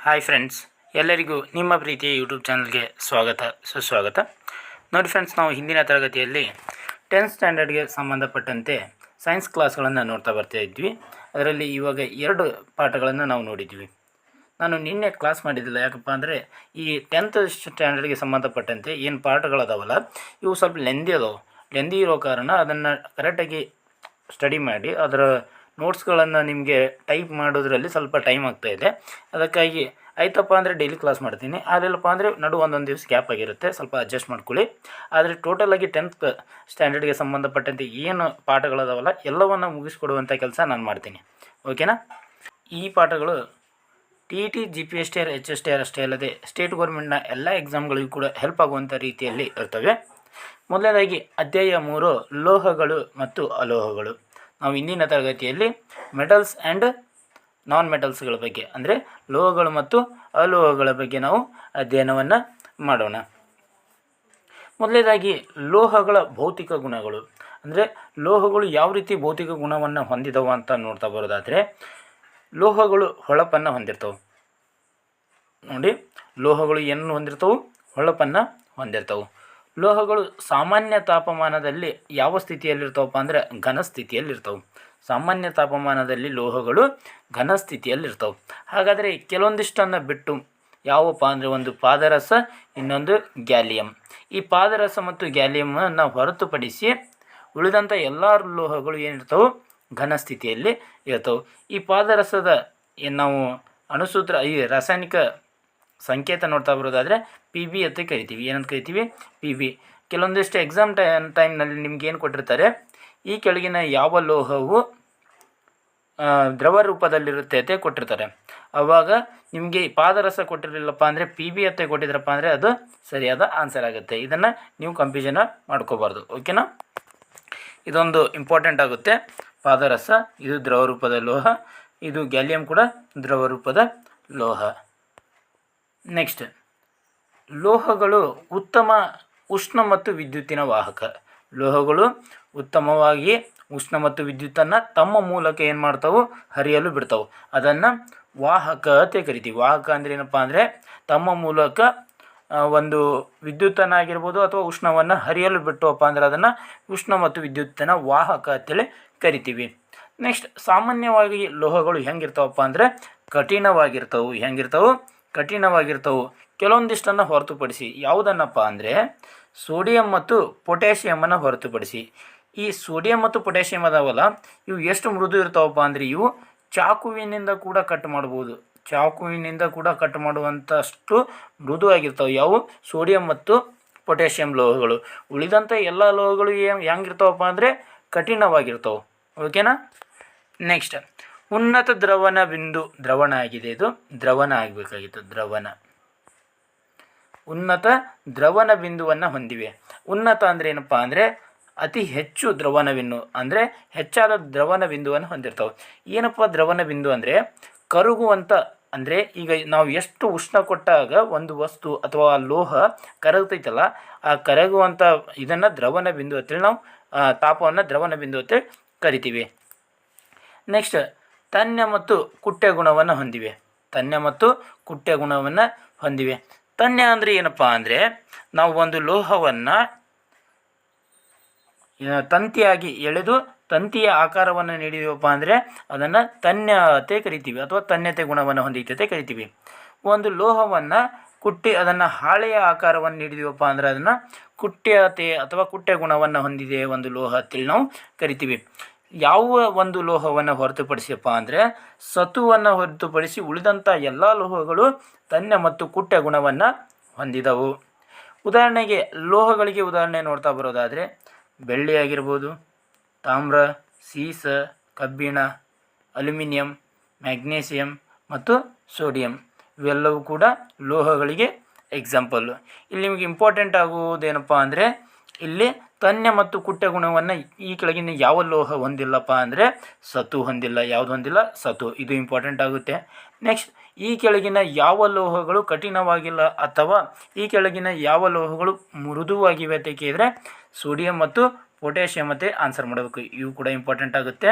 Hi friends, ಎಲ್ಲರಿಗೂ ನಿಮ್ಮ ಪ್ರೀತಿಯ ಯೂಟ್ಯೂಬ್ ಚಾನಲ್ಗೆ ಸುಸ್ವಾಗತ. ನೋಡಿ ಫ್ರೆಂಡ್ಸ್, ನಾವು ಹಿಂದಿನ ತರಗತಿಯಲ್ಲಿ 10th ಸ್ಟ್ಯಾಂಡರ್ಡ್ಗೆ ಸಂಬಂಧಪಟ್ಟಂತೆ ಸೈನ್ಸ್ ಕ್ಲಾಸ್ಗಳನ್ನು ನೋಡ್ತಾ ಬರ್ತಾ ಇದ್ವಿ. ಅದರಲ್ಲಿ ಇವಾಗ 2 ಪಾಠಗಳನ್ನು ನಾವು ನೋಡಿದ್ವಿ. ನಾನು ನಿನ್ನೆ ಕ್ಲಾಸ್ ಮಾಡಿದ್ದಿಲ್ಲ, ಯಾಕಪ್ಪ ಅಂದರೆ ಈ 10th ಸ್ಟ್ಯಾಂಡರ್ಡ್ಗೆ ಸಂಬಂಧಪಟ್ಟಂತೆ ಏನು ಪಾಠಗಳದಾವಲ್ಲ ಇವು ಸ್ವಲ್ಪ ಲೆಂದಿ ಇರೋ ಕಾರಣ ಅದನ್ನು ಕರೆಕ್ಟಾಗಿ ಸ್ಟಡಿ ಮಾಡಿ ಅದರ ನೋಟ್ಸ್ಗಳನ್ನು ನಿಮಗೆ ಟೈಪ್ ಮಾಡೋದ್ರಲ್ಲಿ ಸ್ವಲ್ಪ ಟೈಮ್ ಆಗ್ತಾಯಿದೆ. ಅದಕ್ಕಾಗಿ ಆಯ್ತಪ್ಪ ಅಂದರೆ ಡೈಲಿ ಕ್ಲಾಸ್ ಮಾಡ್ತೀನಿ, ಆಗಲಿಲ್ಲಪ್ಪ ಅಂದರೆ ಒಂದೊಂದು ದಿವಸ ಗ್ಯಾಪ್ ಆಗಿರುತ್ತೆ, ಸ್ವಲ್ಪ ಅಡ್ಜಸ್ಟ್ ಮಾಡ್ಕೊಳ್ಳಿ. ಆದರೆ ಟೋಟಲಾಗಿ 10th ಸ್ಟ್ಯಾಂಡರ್ಡ್ಗೆ ಸಂಬಂಧಪಟ್ಟಂತೆ ಏನು ಪಾಠಗಳದಾವಲ್ಲ ಎಲ್ಲವನ್ನು ಮುಗಿಸ್ಕೊಡುವಂಥ ಕೆಲಸ ನಾನು ಮಾಡ್ತೀನಿ. ಓಕೆನಾ? ಈ ಪಾಠಗಳು TET, GPSTR, HSTR ಅಷ್ಟೇ ಅಲ್ಲದೆ ಸ್ಟೇಟ್ ಗೌರ್ಮೆಂಟ್ನ ಎಲ್ಲ ಎಕ್ಸಾಮ್ಗಳಿಗೂ ಕೂಡ ಹೆಲ್ಪ್ ಆಗುವಂಥ ರೀತಿಯಲ್ಲಿ ಇರ್ತವೆ. ಮೊದಲನೇದಾಗಿ ಅಧ್ಯಾಯ 3 ಲೋಹಗಳು ಮತ್ತು ಅಲೋಹಗಳು. ನಾವು ಇಂದಿನ ತರಗತಿಯಲ್ಲಿ ಮೆಟಲ್ಸ್ ಆ್ಯಂಡ್ ನಾನ್ ಮೆಟಲ್ಸ್ಗಳ ಬಗ್ಗೆ, ಅಂದರೆ ಲೋಹಗಳು ಮತ್ತು ಅಲೋಹಗಳ ಬಗ್ಗೆ ನಾವು ಅಧ್ಯಯನವನ್ನು ಮಾಡೋಣ. ಮೊದಲನೇದಾಗಿ ಲೋಹಗಳ ಭೌತಿಕ ಗುಣಗಳು, ಅಂದರೆ ಲೋಹಗಳು ಯಾವ ರೀತಿ ಭೌತಿಕ ಗುಣವನ್ನು ಹೊಂದಿದವು ಅಂತ ನೋಡ್ತಾ ಬರೋದಾದರೆ, ಲೋಹಗಳು ಹೊಳಪನ್ನು ಹೊಂದಿರ್ತವೆ. ನೋಡಿ, ಲೋಹಗಳು ಏನು ಹೊಂದಿರ್ತವೆ? ಹೊಳಪನ್ನು ಹೊಂದಿರ್ತವೆ. ಲೋಹಗಳು ಸಾಮಾನ್ಯ ತಾಪಮಾನದಲ್ಲಿ ಯಾವ ಸ್ಥಿತಿಯಲ್ಲಿರ್ತಾವಪ್ಪ ಅಂದರೆ ಘನ ಸ್ಥಿತಿಯಲ್ಲಿರ್ತವೆ. ಸಾಮಾನ್ಯ ತಾಪಮಾನದಲ್ಲಿ ಲೋಹಗಳು ಘನ ಸ್ಥಿತಿಯಲ್ಲಿರ್ತವೆ. ಹಾಗಾದರೆ ಕೆಲವೊಂದಿಷ್ಟನ್ನು ಬಿಟ್ಟು ಯಾವಪ್ಪ ಅಂದರೆ ಒಂದು ಪಾದರಸ, ಇನ್ನೊಂದು ಗ್ಯಾಲಿಯಂ. ಈ ಪಾದರಸ ಮತ್ತು ಗ್ಯಾಲಿಯಮನ್ನು ಹೊರತುಪಡಿಸಿ ಉಳಿದಂಥ ಎಲ್ಲ ಲೋಹಗಳು ಏನಿರ್ತವೆ? ಘನ ಸ್ಥಿತಿಯಲ್ಲಿ ಇರ್ತವೆ. ಈ ಪಾದರಸದ ನಾವು ಅಣುಸೂತ್ರ, ಈ ರಾಸಾಯನಿಕ ಸಂಕೇತ ನೋಡ್ತಾ ಬರೋದಾದರೆ PB ಅಂತ ಕರಿತೀವಿ. ಏನಂತ ಕರಿತೀವಿ? PB. ಕೆಲವೊಂದಿಷ್ಟು ಎಕ್ಸಾಮ್ ಟೈಮ್ನಲ್ಲಿ ನಿಮ್ಗೆ ಏನು ಕೊಟ್ಟಿರ್ತಾರೆ, ಈ ಕೆಳಗಿನ ಯಾವ ಲೋಹವು ದ್ರವ ರೂಪದಲ್ಲಿರುತ್ತೆ ಅಂತ ಕೊಟ್ಟಿರ್ತಾರೆ. ಆವಾಗ ನಿಮಗೆ ಪಾದರಸ ಕೊಟ್ಟಿರಲಿಲ್ಲಪ್ಪ ಅಂದರೆ PB ಅಂತ ಕೊಟ್ಟಿದ್ರಪ್ಪ ಅಂದರೆ ಅದು ಸರಿಯಾದ ಆನ್ಸರ್ ಆಗುತ್ತೆ. ಇದನ್ನು ನೀವು ಕನ್ಫ್ಯೂಷನ್ ಮಾಡ್ಕೋಬಾರ್ದು. ಓಕೆನಾ? ಇದೊಂದು ಇಂಪಾರ್ಟೆಂಟ್ ಆಗುತ್ತೆ. ಪಾದರಸ ಇದು ದ್ರವ ರೂಪದ ಲೋಹ, ಇದು ಗ್ಯಾಲಿಯಂ ಕೂಡ ದ್ರವ ರೂಪದ ಲೋಹ. ನೆಕ್ಸ್ಟ್, ಲೋಹಗಳು ಉತ್ತಮ ಉಷ್ಣ ಮತ್ತು ವಿದ್ಯುತ್ತಿನ ವಾಹಕ. ಲೋಹಗಳು ಉತ್ತಮವಾಗಿ ಉಷ್ಣ ಮತ್ತು ವಿದ್ಯುತ್ತನ್ನು ತಮ್ಮ ಮೂಲಕ ಏನು ಮಾಡ್ತಾವೆ? ಹರಿಯಲು ಬಿಡ್ತಾವೆ. ಅದನ್ನು ವಾಹಕ ಅಂತ ಕರಿತೀವಿ. ವಾಹಕ ಅಂದರೆ ಏನಪ್ಪ ಅಂದರೆ ತಮ್ಮ ಮೂಲಕ ಒಂದು ವಿದ್ಯುತ್ತನ್ನಾಗಿರ್ಬೋದು ಅಥವಾ ಉಷ್ಣವನ್ನು ಹರಿಯಲು ಬಿಟ್ಟವಪ್ಪ ಅಂದರೆ ಅದನ್ನು ಉಷ್ಣ ಮತ್ತು ವಿದ್ಯುತ್ತಿನ ವಾಹಕ ಅಂತೇಳಿ ಕರಿತೀವಿ. ನೆಕ್ಸ್ಟ್, ಸಾಮಾನ್ಯವಾಗಿ ಲೋಹಗಳು ಹೆಂಗಿರ್ತಾವಪ್ಪ ಅಂದರೆ ಕಠಿಣವಾಗಿರ್ತವೆ. ಕಠಿಣವಾಗಿರ್ತವೆ. ಕೆಲವೊಂದಿಷ್ಟನ್ನು ಹೊರತುಪಡಿಸಿ. ಯಾವುದನ್ನಪ್ಪ ಅಂದರೆ ಸೋಡಿಯಂ ಮತ್ತು ಪೊಟ್ಯಾಷಿಯಮನ್ನು ಹೊರತುಪಡಿಸಿ. ಈ ಸೋಡಿಯಂ ಮತ್ತು ಪೊಟ್ಯಾಷಿಯಮ್ ಅದಾವಲ್ಲ, ಇವು ಎಷ್ಟು ಮೃದು ಇರ್ತಾವಪ್ಪ ಅಂದರೆ ಇವು ಚಾಕುವಿನಿಂದ ಕೂಡ ಕಟ್ ಮಾಡ್ಬೋದು. ಚಾಕುವಿನಿಂದ ಕೂಡ ಕಟ್ ಮಾಡುವಂಥಷ್ಟು ಮೃದುವಾಗಿರ್ತವೆ. ಯಾವುವು? ಸೋಡಿಯಂ ಮತ್ತು ಪೊಟ್ಯಾಷಿಯಂ ಲೋಹಗಳು. ಉಳಿದಂಥ ಎಲ್ಲ ಲೋಹಗಳು ಹೆಂಗಿರ್ತಾವಪ್ಪ ಅಂದರೆ ಕಠಿಣವಾಗಿರ್ತವೆ. ಓಕೆನಾ? ನೆಕ್ಸ್ಟ್, ಉನ್ನತ ದ್ರವಣ ಬಿಂದು. ದ್ರವಣ ಆಗಿದೆ, ಇದು ದ್ರವಣ ಆಗಬೇಕಾಗಿತ್ತು. ಉನ್ನತ ದ್ರವಣ ಬಿಂದುವನ್ನು ಹೊಂದಿವೆ. ಉನ್ನತ ಅಂದರೆ ಏನಪ್ಪ ಅಂದರೆ ಅತಿ ಹೆಚ್ಚು ದ್ರವಣ ಬಿಂದು, ಅಂದರೆ ಹೆಚ್ಚಾದ ದ್ರವಣ ಬಿಂದುವನ್ನು ಹೊಂದಿರ್ತವೆ. ಏನಪ್ಪ ದ್ರವಣ ಬಿಂದು ಅಂದರೆ ಕರಗುವಂಥ, ಅಂದರೆ ಈಗ ನಾವು ಎಷ್ಟು ಉಷ್ಣ ಕೊಟ್ಟಾಗ ಒಂದು ವಸ್ತು ಅಥವಾ ಲೋಹ ಕರಗ್ತೈತಲ್ಲ, ಆ ಕರಗುವಂಥ ಇದನ್ನು ದ್ರವಣ ಬಿಂದು ಅಂತೇಳಿ ನಾವು ತಾಪವನ್ನು ದ್ರವಣ ಬಿಂದು ಅಂತೇಳಿ ಕರಿತೀವಿ. ನೆಕ್ಸ್ಟ್, ತನ್ಯ ಮತ್ತು ಕುಟ್ಯ ಗುಣವನ್ನು ಹೊಂದಿವೆ. ತನ್ಯ ಅಂದರೆ ಏನಪ್ಪ ಅಂದರೆ ನಾವು ಒಂದು ಲೋಹವನ್ನು ತಂತಿಯಾಗಿ ಎಳೆದು ತಂತಿಯ ಆಕಾರವನ್ನು ನೀಡಿದೀವಪ್ಪ ಅಂದರೆ ಅದನ್ನು ತನ್ಯತೆ ಕರಿತೀವಿ, ಅಥವಾ ತನ್ಯತೆ ಗುಣವನ್ನು ಹೊಂದಿತೆ ಕರಿತೀವಿ. ಒಂದು ಲೋಹವನ್ನು ಕುಟ್ಟಿ ಅದನ್ನು ಹಾಳೆಯ ಆಕಾರವನ್ನು ನೀಡಿದೀವಪ್ಪ ಅಂದರೆ ಅದನ್ನು ಕುಟ್ಯತೆ ಅಥವಾ ಕುಟ್ಯ ಗುಣವನ್ನು ಹೊಂದಿದೆ ಒಂದು ಲೋಹ ಅಂತೇಳಿ ನಾವು ಕರಿತೀವಿ. ಯಾವ ಒಂದು ಲೋಹವನ್ನು ಹೊರತುಪಡಿಸಿಯಪ್ಪ ಅಂದರೆ ಸತುವನ್ನು ಹೊರತುಪಡಿಸಿ ಉಳಿದಂಥ ಎಲ್ಲ ಲೋಹಗಳು ತನ್ಯ ಮತ್ತು ಕುಟ್ಯ ಗುಣವನ್ನು ಹೊಂದಿದವು. ಉದಾಹರಣೆಗೆ ಲೋಹಗಳಿಗೆ ಉದಾಹರಣೆ ನೋಡ್ತಾ ಬರೋದಾದರೆ ಬೆಳ್ಳಿ ಆಗಿರ್ಬೋದು, ತಾಮ್ರ, ಸೀಸ, ಕಬ್ಬಿಣ, ಅಲ್ಯೂಮಿನಿಯಂ, ಮ್ಯಾಗ್ನೇಸಿಯಂ ಮತ್ತು ಸೋಡಿಯಂ ಇವೆಲ್ಲವೂ ಕೂಡ ಲೋಹಗಳಿಗೆ ಎಕ್ಸಾಂಪಲ್ಲು. ಇಲ್ಲಿ ನಿಮಗೆ ಇಂಪಾರ್ಟೆಂಟ್ ಆಗುವುದೇನಪ್ಪ ಅಂದರೆ ಇಲ್ಲಿ ತನ್ಯ ಮತ್ತು ಕುಟ್ಯ ಗುಣವನ್ನು ಈ ಕೆಳಗಿನ ಯಾವ ಲೋಹ ಹೊಂದಿಲ್ಲಪ್ಪ ಅಂದರೆ ಸತು ಹೊಂದಿಲ್ಲ. ಯಾವುದು ಹೊಂದಿಲ್ಲ? ಸತು. ಇದು ಇಂಪಾರ್ಟೆಂಟ್ ಆಗುತ್ತೆ. ನೆಕ್ಸ್ಟ್, ಈ ಕೆಳಗಿನ ಯಾವ ಲೋಹಗಳು ಕಠಿಣವಾಗಿಲ್ಲ ಅಥವಾ ಈ ಕೆಳಗಿನ ಯಾವ ಲೋಹಗಳು ಮೃದುವಾಗಿವೆ ಅಂತ ಕೇಳಿದರೆ ಸೋಡಿಯಂ ಮತ್ತು ಪೊಟ್ಯಾಷಿಯಮ್ ಮತ್ತು ಆನ್ಸರ್ ಮಾಡಬೇಕು. ಇವು ಕೂಡ ಇಂಪಾರ್ಟೆಂಟ್ ಆಗುತ್ತೆ.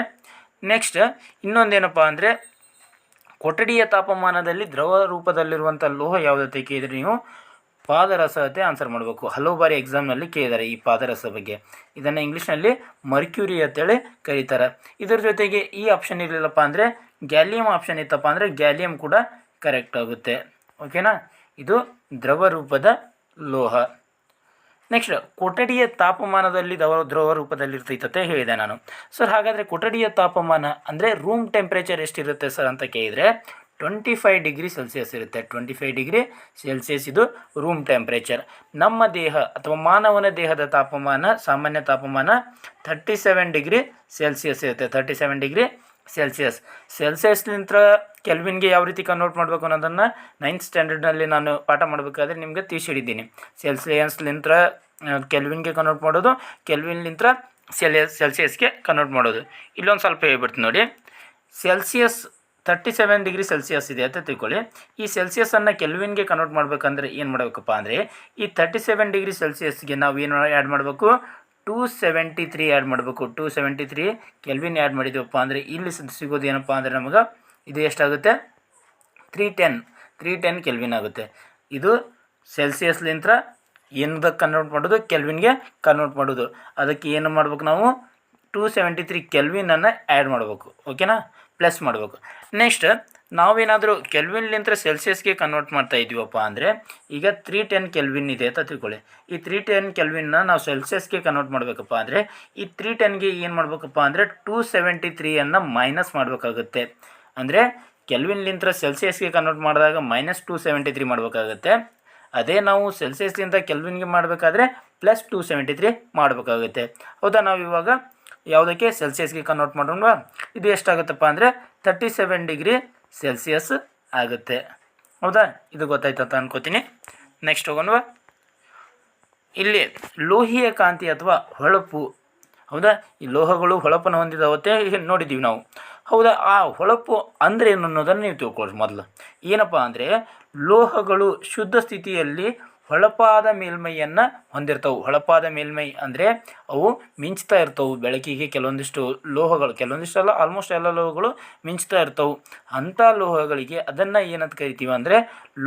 ನೆಕ್ಸ್ಟ್, ಇನ್ನೊಂದೇನಪ್ಪ ಅಂದರೆ ಕೊಠಡಿಯ ತಾಪಮಾನದಲ್ಲಿ ದ್ರವ ರೂಪದಲ್ಲಿರುವಂಥ ಲೋಹ ಯಾವುದಂತ ಕೇಳಿದರೆ ನೀವು ಪಾದರಸ ಅಂತ ಆನ್ಸರ್ ಮಾಡಬೇಕು. ಹಲವು ಬಾರಿ ಎಕ್ಸಾಮ್ನಲ್ಲಿ ಕೇಳಿದ್ದಾರೆ ಈ ಪಾದರಸ ಬಗ್ಗೆ. ಇದನ್ನು ಇಂಗ್ಲೀಷ್ನಲ್ಲಿ ಮರ್ಕ್ಯೂರಿ ಅಂತೇಳಿ ಕರೀತಾರೆ. ಇದರ ಜೊತೆಗೆ ಈ ಆಪ್ಷನ್ ಇರಲಿಲ್ಲಪ್ಪ ಅಂದರೆ ಗ್ಯಾಲಿಯಂ ಆಪ್ಷನ್ ಇತ್ತಪ್ಪ ಅಂದರೆ ಗ್ಯಾಲಿಯಂ ಕೂಡ ಕರೆಕ್ಟ್ ಆಗುತ್ತೆ. ಓಕೆನಾ, ಇದು ದ್ರವ ರೂಪದ ಲೋಹ. ನೆಕ್ಸ್ಟ್, ಕೊಠಡಿಯ ತಾಪಮಾನದಲ್ಲಿ ದ್ರವ ರೂಪದಲ್ಲಿರ್ತೈತೆ ಹೇಳಿದೆ ನಾನು. ಸರ್ ಹಾಗಾದರೆ ಕೊಠಡಿಯ ತಾಪಮಾನ ಅಂದರೆ ರೂಮ್ ಟೆಂಪ್ರೇಚರ್ ಎಷ್ಟಿರುತ್ತೆ ಸರ್ ಅಂತ ಕೇಳಿದರೆ 25 ಡಿಗ್ರಿ ಸೆಲ್ಸಿಯಸ್ ಇರುತ್ತೆ. 25 ಡಿಗ್ರಿ ಸೆಲ್ಸಿಯಸ್ ಇದು ರೂಮ್ ಟೆಂಪ್ರೇಚರ್. ನಮ್ಮ ದೇಹ ಅಥವಾ ಮಾನವನ ದೇಹದ ತಾಪಮಾನ, ಸಾಮಾನ್ಯ ತಾಪಮಾನ 37 ಡಿಗ್ರಿ ಸೆಲ್ಸಿಯಸ್ ಇರುತ್ತೆ. 37 ಡಿಗ್ರಿ ಸೆಲ್ಸಿಯಸ್. ಸೆಲ್ಸಿಯಸ್ಲಿಂತ ಕೆಲ್ವಿನ್ಗೆ ಯಾವ ರೀತಿ ಕನ್ವರ್ಟ್ ಮಾಡಬೇಕು ಅನ್ನೋದನ್ನು 9th ಸ್ಟ್ಯಾಂಡರ್ಡ್ನಲ್ಲಿ ನಾನು ಪಾಠ ಮಾಡಬೇಕಾದ್ರೆ ನಿಮಗೆ ತಿಳಿಸಿದ್ದೀನಿ. ಸೆಲ್ಸಿಯಸ್ಲಿಂತ ಕೆಲ್ವಿನ್ಗೆ ಕನ್ವರ್ಟ್ ಮಾಡೋದು, ಕೆಲ್ವಿನ್ಲಿಂತ ಸೆಲ್ಸಿಯಸ್ಗೆ ಕನ್ವರ್ಟ್ ಮಾಡೋದು. ಇಲ್ಲೊಂದು ಸ್ವಲ್ಪ ಹೇಳ್ಬಿಡ್ತೀನಿ ನೋಡಿ. ಸೆಲ್ಸಿಯಸ್ 37 ಡಿಗ್ರಿ ಸೆಲ್ಸಿಯಸ್ ಇದೆ ಅಂತ ತಿಳ್ಕೊಳ್ಳಿ. ಈ ಸೆಲ್ಸಿಯಸನ್ನು ಕೆಲ್ವಿನ್ಗೆ ಕನ್ವರ್ಟ್ ಮಾಡಬೇಕಂದ್ರೆ ಏನು ಮಾಡಬೇಕಪ್ಪ ಅಂದರೆ ಈ 37 ಡಿಗ್ರಿ ಸೆಲ್ಸಿಯಸ್ಗೆ ನಾವು ಏನು ಆ್ಯಡ್ ಮಾಡಬೇಕು, 273 ಆ್ಯಡ್ ಮಾಡಬೇಕು. 273 ಕೆಲ್ವಿನ್ ಆ್ಯಡ್ ಮಾಡಿದ್ದೀವಪ್ಪ ಅಂದರೆ ಇಲ್ಲಿ ಸಿಗೋದು ಏನಪ್ಪ ಅಂದರೆ ನಮಗೆ ಇದು ಎಷ್ಟಾಗುತ್ತೆ, 310 ಕೆಲ್ವಿನ್ ಆಗುತ್ತೆ. ಇದು ಸೆಲ್ಸಿಯಸ್ಲಿಂತ ಏನದಕ್ಕೆ ಕನ್ವರ್ಟ್ ಮಾಡೋದು, ಕೆಲ್ವಿನ್ಗೆ ಕನ್ವರ್ಟ್ ಮಾಡೋದು. ಅದಕ್ಕೆ ಏನು ಮಾಡ್ಬೇಕು, ನಾವು 273 ಕೆಲ್ವಿನನ್ನು ಆ್ಯಡ್ ಮಾಡಬೇಕು. ಓಕೆನಾ, ಪ್ಲಸ್ ಮಾಡಬೇಕು. ನೆಕ್ಸ್ಟ್, ನಾವೇನಾದರೂ ಕೆಲ್ವಿನ್ಲಿಂತ ಸೆಲ್ಸಿಯಸ್ಗೆ ಕನ್ವರ್ಟ್ ಮಾಡ್ತಾ ಇದ್ದೀವಪ್ಪ ಅಂದರೆ ಈಗ 310 ಕೆಲ್ವಿನ್ ಇದೆ ಅಂತ ತಿಳ್ಕೊಳ್ಳಿ. ಈ 310 ಕೆಲ್ವಿನ್ನ ನಾವು ಸೆಲ್ಸಿಯಸ್ಗೆ ಕನ್ವರ್ಟ್ ಮಾಡಬೇಕಪ್ಪ ಅಂದರೆ ಈ 310ಗೆ ಏನು ಮಾಡಬೇಕಪ್ಪ ಅಂದರೆ 273 ಮೈನಸ್ ಮಾಡಬೇಕಾಗುತ್ತೆ. ಅಂದರೆ ಕೆಲ್ವಿನ್ಲಿಂತ ಸೆಲ್ಸಿಯಸ್ಗೆ ಕನ್ವರ್ಟ್ ಮಾಡಿದಾಗ -273 ಮಾಡಬೇಕಾಗುತ್ತೆ. ಅದೇ ನಾವು ಸೆಲ್ಸಿಯಸ್ಲಿಂದ ಕೆಲ್ವಿನ್ಗೆ ಮಾಡಬೇಕಾದ್ರೆ +273 ಮಾಡಬೇಕಾಗುತ್ತೆ. ಹೌದಾ, ನಾವು ಇವಾಗ ಯಾವುದಕ್ಕೆ ಸೆಲ್ಸಿಯಸ್ಗೆ ಕನ್ವರ್ಟ್ ಮಾಡೋಣ. ಇದು ಎಷ್ಟಾಗುತ್ತಪ್ಪ ಅಂದರೆ 37 ಡಿಗ್ರಿ ಸೆಲ್ಸಿಯಸ್ ಆಗುತ್ತೆ. ಹೌದಾ, ಇದು ಗೊತ್ತಾಯ್ತು ಅಂತ ಅನ್ಕೋತೀನಿ. ನೆಕ್ಸ್ಟ್ ಹೋಗೋಣ. ಇಲ್ಲಿ ಲೋಹೀಯ ಕಾಂತಿ ಅಥವಾ ಹೊಳಪು. ಹೌದಾ, ಈ ಲೋಹಗಳು ಹೊಳಪನ್ನು ಹೊಂದಿದಾವತ್ತೆ ನೋಡಿದ್ದೀವಿ ನಾವು. ಹೌದಾ, ಆ ಹೊಳಪು ಅಂದರೆ ಏನು ಅನ್ನೋದನ್ನು ನೀವು ತಿಳ್ಕೊಳ್ಳಿ ಮೊದಲು. ಏನಪ್ಪ ಅಂದರೆ ಲೋಹಗಳು ಶುದ್ಧ ಸ್ಥಿತಿಯಲ್ಲಿ ಹೊಳಪಾದ ಮೇಲ್ಮೈಯನ್ನು ಹೊಂದಿರ್ತವೆ. ಹೊಳಪಾದ ಮೇಲ್ಮೈ ಅಂದರೆ ಅವು ಮಿಂಚ್ತಾ ಇರ್ತವೆ ಬೆಳಕಿಗೆ. ಕೆಲವೊಂದಿಷ್ಟು ಲೋಹಗಳು, ಕೆಲವೊಂದಿಷ್ಟಲ್ಲ ಆಲ್ಮೋಸ್ಟ್ ಎಲ್ಲ ಲೋಹಗಳು ಮಿಂಚ್ತಾ ಇರ್ತವೆ. ಅಂಥ ಲೋಹಗಳಿಗೆ ಅದನ್ನು ಏನಂತ ಕರಿತೀವಿ ಅಂದರೆ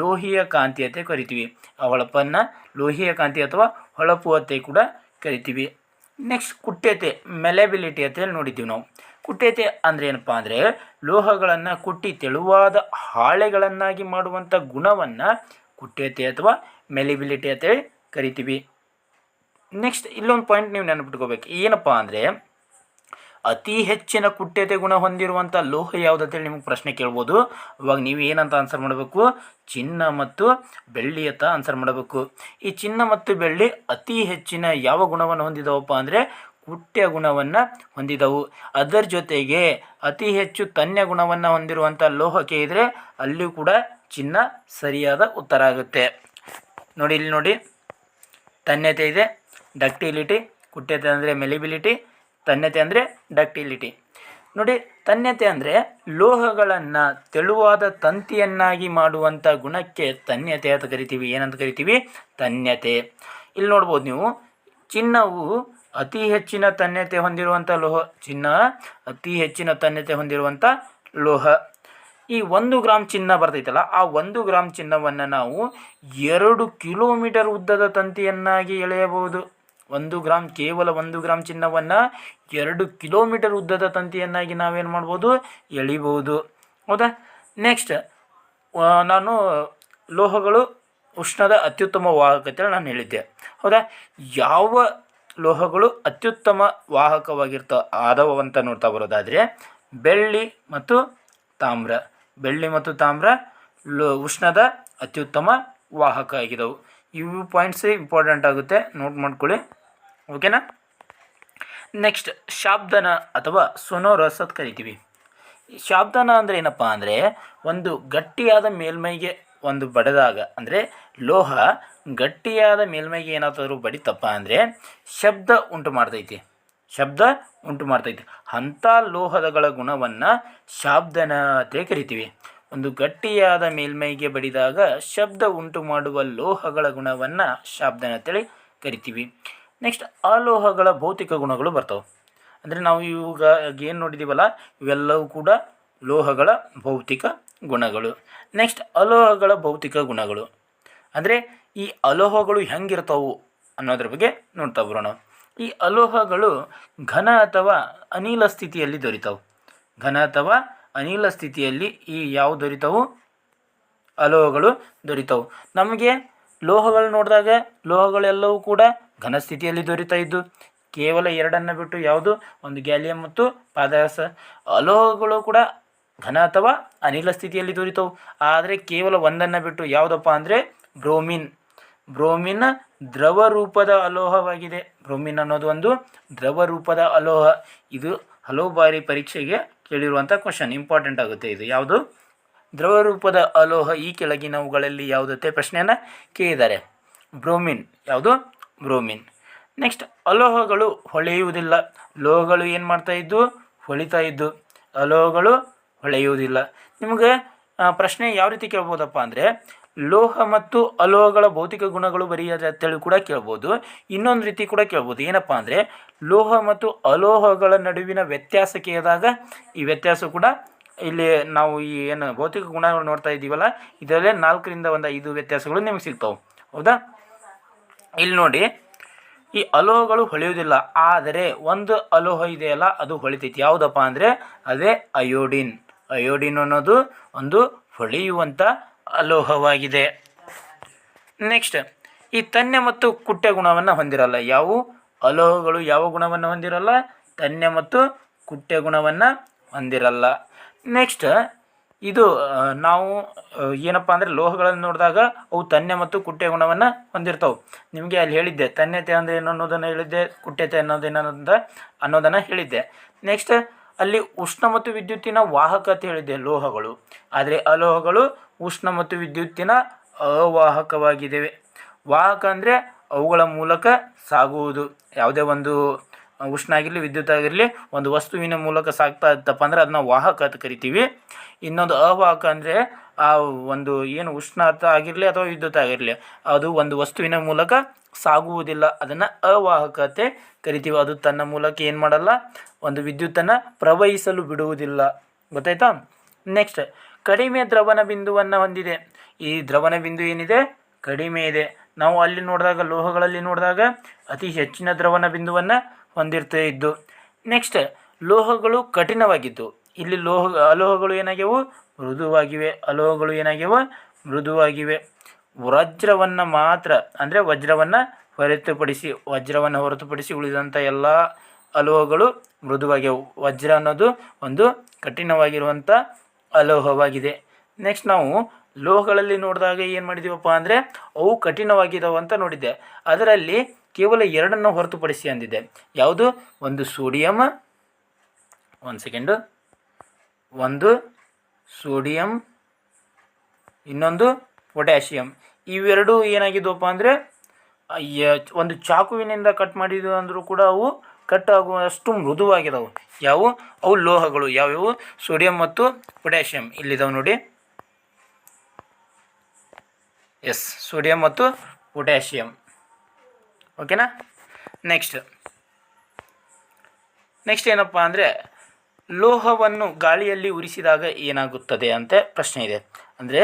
ಲೋಹೀಯ ಕಾಂತಿ ಅಂತ ಕರಿತೀವಿ. ಆ ಹೊಳಪನ್ನು ಲೋಹೀಯ ಕಾಂತಿ ಅಥವಾ ಹೊಳಪು ಅಂತ ಕೂಡ ಕರಿತೀವಿ. ನೆಕ್ಸ್ಟ್, ಕುಟ್ಯತೆ, ಮೆಲೆಬಿಲಿಟಿ ಅಂತೇಳಿ ನೋಡಿದ್ದೀವಿ ನಾವು. ಕುಟ್ಯತೆ ಅಂದರೆ ಏನಪ್ಪ ಅಂದರೆ ಲೋಹಗಳನ್ನು ಕುಟ್ಟಿ ತೆಳುವಾದ ಹಾಳೆಗಳನ್ನಾಗಿ ಮಾಡುವಂಥ ಗುಣವನ್ನು ಕುಟ್ಯತೆ ಅಥವಾ ಮೆಲಿಬಿಲಿಟಿ ಅಂತೇಳಿ ಕರಿತೀವಿ. ನೆಕ್ಸ್ಟ್, ಇಲ್ಲೊಂದು ಪಾಯಿಂಟ್ ನೀವು ನೆನಪಿಟ್ಕೋಬೇಕು. ಏನಪ್ಪ ಅಂದರೆ ಅತಿ ಹೆಚ್ಚಿನ ಕುಟ್ಯತೆ ಗುಣ ಹೊಂದಿರುವಂಥ ಲೋಹ ಯಾವುದು ಅಂತೇಳಿ ನಿಮಗೆ ಪ್ರಶ್ನೆ ಕೇಳ್ಬೋದು. ಇವಾಗ ನೀವು ಏನಂತ ಆನ್ಸರ್ ಮಾಡಬೇಕು, ಚಿನ್ನ ಮತ್ತು ಬೆಳ್ಳಿ ಅಂತ ಆನ್ಸರ್ ಮಾಡಬೇಕು. ಈ ಚಿನ್ನ ಮತ್ತು ಬೆಳ್ಳಿ ಅತಿ ಹೆಚ್ಚಿನ ಯಾವ ಗುಣವನ್ನು ಹೊಂದಿದವಪ್ಪ ಅಂದರೆ ಕುಟ್ಯ ಗುಣವನ್ನು ಹೊಂದಿದವು. ಅದರ ಜೊತೆಗೆ ಅತಿ ಹೆಚ್ಚು ತನ್ಯ ಗುಣವನ್ನು ಹೊಂದಿರುವಂಥ ಲೋಹಕ್ಕೆ ಇದ್ದರೆ ಅಲ್ಲಿಯೂ ಕೂಡ ಚಿನ್ನ ಸರಿಯಾದ ಉತ್ತರ ಆಗುತ್ತೆ. ನೋಡಿ, ಇಲ್ಲಿ ನೋಡಿ, ತನ್ಯತೆ ಇದೆ, ಡಕ್ಟಿಲಿಟಿ. ಕುಟ್ಯತೆ ಅಂದರೆ ಮೆಲಿಬಿಲಿಟಿ, ತನ್ಯತೆ ಅಂದರೆ ಡಕ್ಟಿಲಿಟಿ. ನೋಡಿ, ತನ್ಯತೆ ಅಂದರೆ ಲೋಹಗಳನ್ನು ತೆಳುವಾದ ತಂತಿಯನ್ನಾಗಿ ಮಾಡುವಂಥ ಗುಣಕ್ಕೆ ತನ್ಯತೆ ಅಂತ ಕರಿತೀವಿ. ಏನಂತ ಕರಿತೀವಿ, ತನ್ಯತೆ. ಇಲ್ಲಿ ನೋಡ್ಬೋದು ನೀವು, ಚಿನ್ನವು ಅತಿ ಹೆಚ್ಚಿನ ತನ್ಯತೆ ಹೊಂದಿರುವಂಥ ಲೋಹ. ಚಿನ್ನ ಅತಿ ಹೆಚ್ಚಿನ ತನ್ಯತೆ ಹೊಂದಿರುವಂಥ ಲೋಹ. ಈ 1 ಗ್ರಾಮ್ ಚಿನ್ನ ಬರ್ತೈತಲ್ಲ, ಆ 1 ಗ್ರಾಮ್ ಚಿನ್ನವನ್ನು ನಾವು 2 ಕಿಲೋಮೀಟರ್ ಉದ್ದದ ತಂತಿಯನ್ನಾಗಿ ಎಳೆಯಬಹುದು. 1 ಗ್ರಾಮ್, ಕೇವಲ 1 ಗ್ರಾಮ್ ಚಿನ್ನವನ್ನು 2 ಕಿಲೋಮೀಟರ್ ಉದ್ದದ ತಂತಿಯನ್ನಾಗಿ ನಾವೇನು ಮಾಡ್ಬೋದು, ಎಳಿಬೋದು. ಹೌದಾ. ನೆಕ್ಸ್ಟ್, ನಾನು ಲೋಹಗಳು ಉಷ್ಣದ ಅತ್ಯುತ್ತಮ ವಾಹಕತೆ ನಾನು ಹೇಳಿದ್ದೆ. ಹೌದಾ, ಯಾವ ಲೋಹಗಳು ಅತ್ಯುತ್ತಮ ಆದವು ಅಂತ ನೋಡ್ತಾ ಬರೋದಾದರೆ ಬೆಳ್ಳಿ ಮತ್ತು ತಾಮ್ರ. ಬೆಳ್ಳಿ ಮತ್ತು ತಾಮ್ರ ಉಷ್ಣದ ಅತ್ಯುತ್ತಮ ವಾಹಕ ಆಗಿದವು. ಇವು ಪಾಯಿಂಟ್ಸ್ ಇಂಪಾರ್ಟೆಂಟ್ ಆಗುತ್ತೆ, ನೋಟ್ ಮಾಡ್ಕೊಳ್ಳಿ. ಓಕೆನಾ. ನೆಕ್ಸ್ಟ್, ಶಾಬ್ದನ ಅಥವಾ ಸೊನೋರಸ್ ಅಂತ ಕರಿತೀವಿ. ಶಾಬ್ದನ ಅಂದರೆ ಏನಪ್ಪ ಅಂದರೆ ಒಂದು ಗಟ್ಟಿಯಾದ ಮೇಲ್ಮೈಗೆ ಒಂದು ಬಡಿದಾಗ, ಅಂದರೆ ಲೋಹ ಗಟ್ಟಿಯಾದ ಮೇಲ್ಮೈಗೆ ಏನಾದರೂ ಬಡಿತಪ್ಪ ಅಂದರೆ ಶಬ್ದ ಉಂಟು ಮಾಡ್ತೈತಿ. ಅಂಥ ಲೋಹಗಳ ಗುಣವನ್ನು ಶಾಬ್ದನ ಅಂತ ಕರಿತೀವಿ. ಒಂದು ಗಟ್ಟಿಯಾದ ಮೇಲ್ಮೈಗೆ ಬಡಿದಾಗ ಶಬ್ದ ಉಂಟು ಮಾಡುವ ಲೋಹಗಳ ಗುಣವನ್ನು ಶಾಬ್ದನ ಅಂತೇಳಿ ಕರಿತೀವಿ. ನೆಕ್ಸ್ಟ್, ಅಲೋಹಗಳ ಭೌತಿಕ ಗುಣಗಳು ಬರ್ತವೆ. ಅಂದರೆ ನಾವು ಇವಾಗ ಏನು ನೋಡಿದ್ದೀವಲ್ಲ, ಇವೆಲ್ಲವೂ ಕೂಡ ಲೋಹಗಳ ಭೌತಿಕ ಗುಣಗಳು. ನೆಕ್ಸ್ಟ್ ಅಲೋಹಗಳ ಭೌತಿಕ ಗುಣಗಳು. ಅಂದರೆ ಈ ಅಲೋಹಗಳು ಹೆಂಗಿರ್ತಾವು ಅನ್ನೋದ್ರ ಬಗ್ಗೆ ನೋಡ್ತಾ ಬರೋಣ. ಈ ಅಲೋಹಗಳು ಘನ ಅಥವಾ ಅನಿಲ ಸ್ಥಿತಿಯಲ್ಲಿ ದೊರೀತಾವೆ. ಘನ ಅಥವಾ ಅನಿಲ ಸ್ಥಿತಿಯಲ್ಲಿ ಈ ಯಾವ ದೊರೀತಾವು? ಅಲೋಹಗಳು ದೊರೀತಾವೆ. ನಮಗೆ ಲೋಹಗಳು ನೋಡಿದಾಗ ಲೋಹಗಳೆಲ್ಲವೂ ಕೂಡ ಘನ ಸ್ಥಿತಿಯಲ್ಲಿ ದೊರೀತಾ ಇದ್ದು, ಕೇವಲ ಎರಡನ್ನು ಬಿಟ್ಟು ಯಾವುದು? ಒಂದು ಗ್ಯಾಲಿಯಂ ಮತ್ತು ಪಾದರಸ. ಅಲೋಹಗಳು ಕೂಡ ಘನ ಅಥವಾ ಅನಿಲ ಸ್ಥಿತಿಯಲ್ಲಿ ದೊರೀತಾವೆ. ಆದರೆ ಕೇವಲ ಒಂದನ್ನು ಬಿಟ್ಟು ಯಾವುದಪ್ಪ ಅಂದರೆ ಬ್ರೋಮಿನ್. ಬ್ರೋಮಿನ್ ದ್ರವ ರೂಪದ ಅಲೋಹವಾಗಿದೆ. ಬ್ರೋಮಿನ್ ಅನ್ನೋದು ಒಂದು ದ್ರವ ರೂಪದ ಅಲೋಹ. ಇದು ಹಲವು ಬಾರಿ ಪರೀಕ್ಷೆಗೆ ಕೇಳಿರುವಂಥ ಕ್ವಶನ್, ಇಂಪಾರ್ಟೆಂಟ್ ಆಗುತ್ತೆ. ಇದು ಯಾವುದು? ದ್ರವ ರೂಪದ ಅಲೋಹ ಈ ಕೆಳಗಿನವುಗಳಲ್ಲಿ ಯಾವುದತ್ತೆ ಪ್ರಶ್ನೆಯನ್ನು ಕೇಳಿದ್ದಾರೆ. ಬ್ರೋಮಿನ್. ಯಾವುದು? ಬ್ರೋಮಿನ್. ನೆಕ್ಸ್ಟ್ ಅಲೋಹಗಳು ಹೊಳೆಯುವುದಿಲ್ಲ. ಲೋಹಗಳು ಏನು ಮಾಡ್ತಾ ಇದ್ದು? ಹೊಳಿತಾ ಇದ್ದು. ಅಲೋಹಗಳು ಹೊಳೆಯುವುದಿಲ್ಲ. ನಿಮಗೆ ಪ್ರಶ್ನೆ ಯಾವ ರೀತಿ ಕೇಳ್ಬೋದಪ್ಪ ಅಂದರೆ, ಲೋಹ ಮತ್ತು ಅಲೋಹಗಳ ಭೌತಿಕ ಗುಣಗಳು ಬರೀ ಅಂತೇಳಿ ಕೂಡ ಕೇಳ್ಬೋದು. ಇನ್ನೊಂದು ರೀತಿ ಕೂಡ ಕೇಳ್ಬೋದು. ಏನಪ್ಪ ಅಂದರೆ, ಲೋಹ ಮತ್ತು ಅಲೋಹಗಳ ನಡುವಿನ ವ್ಯತ್ಯಾಸ ಕೇಳಿದಾಗ ಈ ವ್ಯತ್ಯಾಸ ಕೂಡ ಇಲ್ಲಿ ನಾವು ಈ ಏನು ಭೌತಿಕ ಗುಣಗಳು ನೋಡ್ತಾ ಇದ್ದೀವಲ್ಲ, ಇದರಲ್ಲೇ 4ರಿಂದ 5 ವ್ಯತ್ಯಾಸಗಳು ನಿಮಗೆ ಸಿಗ್ತಾವೆ. ಹೌದಾ? ಇಲ್ಲಿ ನೋಡಿ, ಈ ಅಲೋಹಗಳು ಹೊಳೆಯುವುದಿಲ್ಲ. ಆದರೆ ಒಂದು ಅಲೋಹ ಇದೆಯಲ್ಲ, ಅದು ಹೊಳಿತೈತಿ. ಯಾವುದಪ್ಪ ಅಂದರೆ ಅದೇ ಅಯೋಡಿನ್. ಅಯೋಡಿನ್ ಅನ್ನೋದು ಒಂದು ಹೊಳೆಯುವಂಥ ಅಲೋಹವಾಗಿದೆ. ನೆಕ್ಸ್ಟ್, ಈ ತನ್ಯ ಮತ್ತು ಕುಟ್ಯ ಗುಣವನ್ನು ಹೊಂದಿರಲ್ಲ. ಯಾವ ಅಲೋಹಗಳು ಯಾವ ಗುಣವನ್ನು ಹೊಂದಿರಲ್ಲ? ತನ್ಯ ಮತ್ತು ಕುಟ್ಯ ಗುಣವನ್ನು ಹೊಂದಿರಲ್ಲ. ನೆಕ್ಸ್ಟ್, ಇದು ನಾವು ಏನಪ್ಪ ಅಂದರೆ ಲೋಹಗಳನ್ನು ನೋಡಿದಾಗ ಅವು ತನ್ಯ ಮತ್ತು ಕುಟ್ಯ ಗುಣವನ್ನು ಹೊಂದಿರ್ತಾವೆ. ನಿಮಗೆ ಅಲ್ಲಿ ಹೇಳಿದ್ದೆ, ತನ್ಯತೆ ಅಂದರೆ ಏನು ಅನ್ನೋದನ್ನು ಹೇಳಿದ್ದೆ, ಕುಟ್ಯತೆ ಅನ್ನೋದನ್ನು ಹೇಳಿದ್ದೆ. ನೆಕ್ಸ್ಟ್, ಅಲ್ಲಿ ಉಷ್ಣ ಮತ್ತು ವಿದ್ಯುತ್ತಿನ ವಾಹಕತೆ ಹೇಳಿದ್ದೆ ಲೋಹಗಳು. ಆದರೆ ಅಲೋಹಗಳು ಉಷ್ಣ ಮತ್ತು ವಿದ್ಯುತ್ತಿನ ಅವಾಹಕವಾಗಿದ್ದಾವೆ. ವಾಹಕ ಅಂದರೆ ಅವುಗಳ ಮೂಲಕ ಸಾಗುವುದು. ಯಾವುದೇ ಒಂದು ಉಷ್ಣ ಆಗಿರಲಿ ವಿದ್ಯುತ್ ಆಗಿರಲಿ ಒಂದು ವಸ್ತುವಿನ ಮೂಲಕ ಸಾಗ್ತಾ ಇತ್ತಪ್ಪ ಅಂದರೆ ಅದನ್ನ ವಾಹಕ ಅಂತ ಕರಿತೀವಿ. ಇನ್ನೊಂದು ಅವಾಹಕ ಅಂದರೆ ಆ ಒಂದು ಏನು ಉಷ್ಣ ಆಗಿರಲಿ ಅಥವಾ ವಿದ್ಯುತ್ ಆಗಿರಲಿ ಅದು ಒಂದು ವಸ್ತುವಿನ ಮೂಲಕ ಸಾಗುವುದಿಲ್ಲ. ಅದನ್ನು ಅವಾಹಕತೆ ಕರಿತೀವಿ. ಅದು ತನ್ನ ಮೂಲಕ ಏನು ಮಾಡಲ್ಲ? ಒಂದು ವಿದ್ಯುತ್ತನ್ನು ಪ್ರವಹಿಸಲು ಬಿಡುವುದಿಲ್ಲ. ಗೊತ್ತಾಯ್ತಾ? ನೆಕ್ಸ್ಟ್, ಕಡಿಮೆ ದ್ರವಣ ಬಿಂದುವನ್ನು ಹೊಂದಿದೆ. ಈ ದ್ರವಣ ಬಿಂದು ಏನಿದೆ? ಕಡಿಮೆ ಇದೆ. ನಾವು ಅಲ್ಲಿ ನೋಡಿದಾಗ ಲೋಹಗಳಲ್ಲಿ ನೋಡಿದಾಗ ಅತಿ ಹೆಚ್ಚಿನ ದ್ರವಣ ಬಿಂದುವನ್ನು ಹೊಂದಿರ್ತಾ ಇದ್ದು. ನೆಕ್ಸ್ಟ್, ಲೋಹಗಳು ಕಠಿಣವಾಗಿದ್ದು. ಇಲ್ಲಿ ಅಲೋಹಗಳು ಏನಾಗ್ಯವು? ಮೃದುವಾಗಿವೆ. ಅಲೋಹಗಳು ಏನಾಗ್ಯವು? ಮೃದುವಾಗಿವೆ. ವಜ್ರವನ್ನು ಮಾತ್ರ ಅಂದರೆ ವಜ್ರವನ್ನು ಹೊರತುಪಡಿಸಿ ಉಳಿದಂಥ ಎಲ್ಲ ಅಲೋಹಗಳು ಮೃದುವಾಗಿವೆ. ವಜ್ರ ಅನ್ನೋದು ಒಂದು ಕಠಿಣವಾಗಿರುವಂಥ ಅಲೋಹವಾಗಿದೆ. ನೆಕ್ಸ್ಟ್, ನಾವು ಲೋಹಗಳಲ್ಲಿ ನೋಡಿದಾಗ ಏನು ಮಾಡಿದ್ದೀವಪ್ಪ ಅಂದರೆ ಅವು ಕಠಿಣವಾಗಿದ್ದಾವೆ ಅಂತ ನೋಡಿದ್ದೆ. ಅದರಲ್ಲಿ ಕೇವಲ 2 ಹೊರತುಪಡಿಸಿ ಅಂದಿದ್ದೆ. ಯಾವುದು? ಒಂದು ಸೋಡಿಯಂ, ಒಂದು ಸೋಡಿಯಂ, ಇನ್ನೊಂದು ಪೊಟ್ಯಾಷಿಯಂ. ಇವೆರಡು ಏನಾಗಿದ್ದವಪ್ಪ ಅಂದರೆ ಒಂದು ಚಾಕುವಿನಿಂದ ಕಟ್ ಮಾಡಿದ್ವು ಅಂದರೂ ಕೂಡ ಅವು ಕಟ್ ಆಗುವಷ್ಟು ಮೃದುವಾಗಿದ್ದಾವೆ. ಯಾವುವು? ಅವು ಲೋಹಗಳು. ಯಾವ್ಯಾವು? ಸೋಡಿಯಂ ಮತ್ತು ಪೊಟ್ಯಾಷಿಯಂ. ಇಲ್ಲಿದ್ದಾವೆ ನೋಡಿ. ಎಸ್, ಸೋಡಿಯಂ ಮತ್ತು ಪೊಟ್ಯಾಷಿಯಂ. ಓಕೆನಾ? ನೆಕ್ಸ್ಟ್ ಏನಪ್ಪ ಅಂದರೆ ಲೋಹವನ್ನು ಗಾಳಿಯಲ್ಲಿ ಉರಿಸಿದಾಗ ಏನಾಗುತ್ತದೆ ಅಂತ ಪ್ರಶ್ನೆ ಇದೆ. ಅಂದರೆ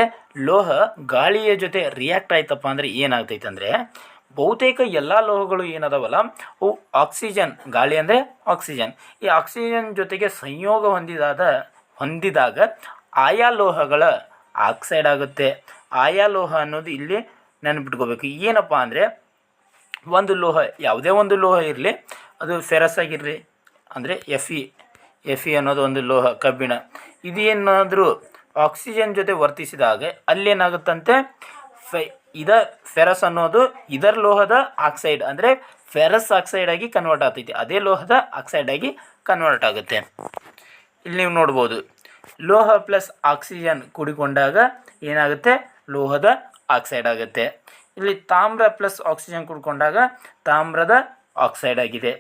ಲೋಹ ಗಾಳಿಯ ಜೊತೆ ರಿಯಾಕ್ಟ್ ಆಯ್ತಪ್ಪ ಅಂದರೆ ಏನಾಗ್ತೈತೆ ಅಂದರೆ ಬಹುತೇಕ ಎಲ್ಲ ಲೋಹಗಳು ಏನದಾವಲ್ಲ ಅವು ಆಕ್ಸಿಜನ್, ಗಾಳಿ ಅಂದರೆ ಆಕ್ಸಿಜನ್, ಈ ಆಕ್ಸಿಜನ್ ಜೊತೆಗೆ ಸಂಯೋಗ ಹೊಂದಿದಾಗ ಆಯಾ ಲೋಹಗಳ ಆಕ್ಸೈಡ್ ಆಗುತ್ತೆ. ಆಯಾ ಲೋಹ ಅನ್ನೋದು ಇಲ್ಲಿ ನೆನಪಿಟ್ಕೋಬೇಕು. ಏನಪ್ಪ ಅಂದರೆ ಒಂದು ಲೋಹ, ಯಾವುದೇ ಒಂದು ಲೋಹ ಇರಲಿ, ಅದು ಫೆರಸ್ ಆಗಿರಲಿ ಅಂದರೆ ಎಫ್ ಇ ಅನ್ನೋದು ಒಂದು ಲೋಹ, ಕಬ್ಬಿಣ. ಇದೇನಾದರೂ ಆಕ್ಸಿಜನ್ ಜೊತೆ ವರ್ತಿಸಿದಾಗ ಅಲ್ಲೇನಾಗುತ್ತಂತೆ ಫೆರಸ್ ಅನ್ನೋದು ಇದರ ಲೋಹದ ಆಕ್ಸೈಡ್ ಅಂದರೆ ಫೆರಸ್ ಆಕ್ಸೈಡ್ ಆಗಿ ಕನ್ವರ್ಟ್ ಆಗ್ತೈತಿ. ಅದೇ ಲೋಹದ ಆಕ್ಸೈಡ್ ಆಗಿ ಕನ್ವರ್ಟ್ ಆಗುತ್ತೆ. ಇಲ್ಲಿ ನೀವು ನೋಡ್ಬೋದು, ಲೋಹ ಪ್ಲಸ್ ಆಕ್ಸಿಜನ್ ಕೂಡಿಕೊಂಡಾಗ ಏನಾಗುತ್ತೆ? ಲೋಹದ ಆಕ್ಸೈಡ್ ಆಗುತ್ತೆ. ಇಲ್ಲಿ ತಾಮ್ರ ಪ್ಲಸ್ ಆಕ್ಸಿಜನ್ ಕೂಡಿಕೊಂಡಾಗ ತಾಮ್ರದ ಆಕ್ಸೈಡ್ ಆಗಿದೆ.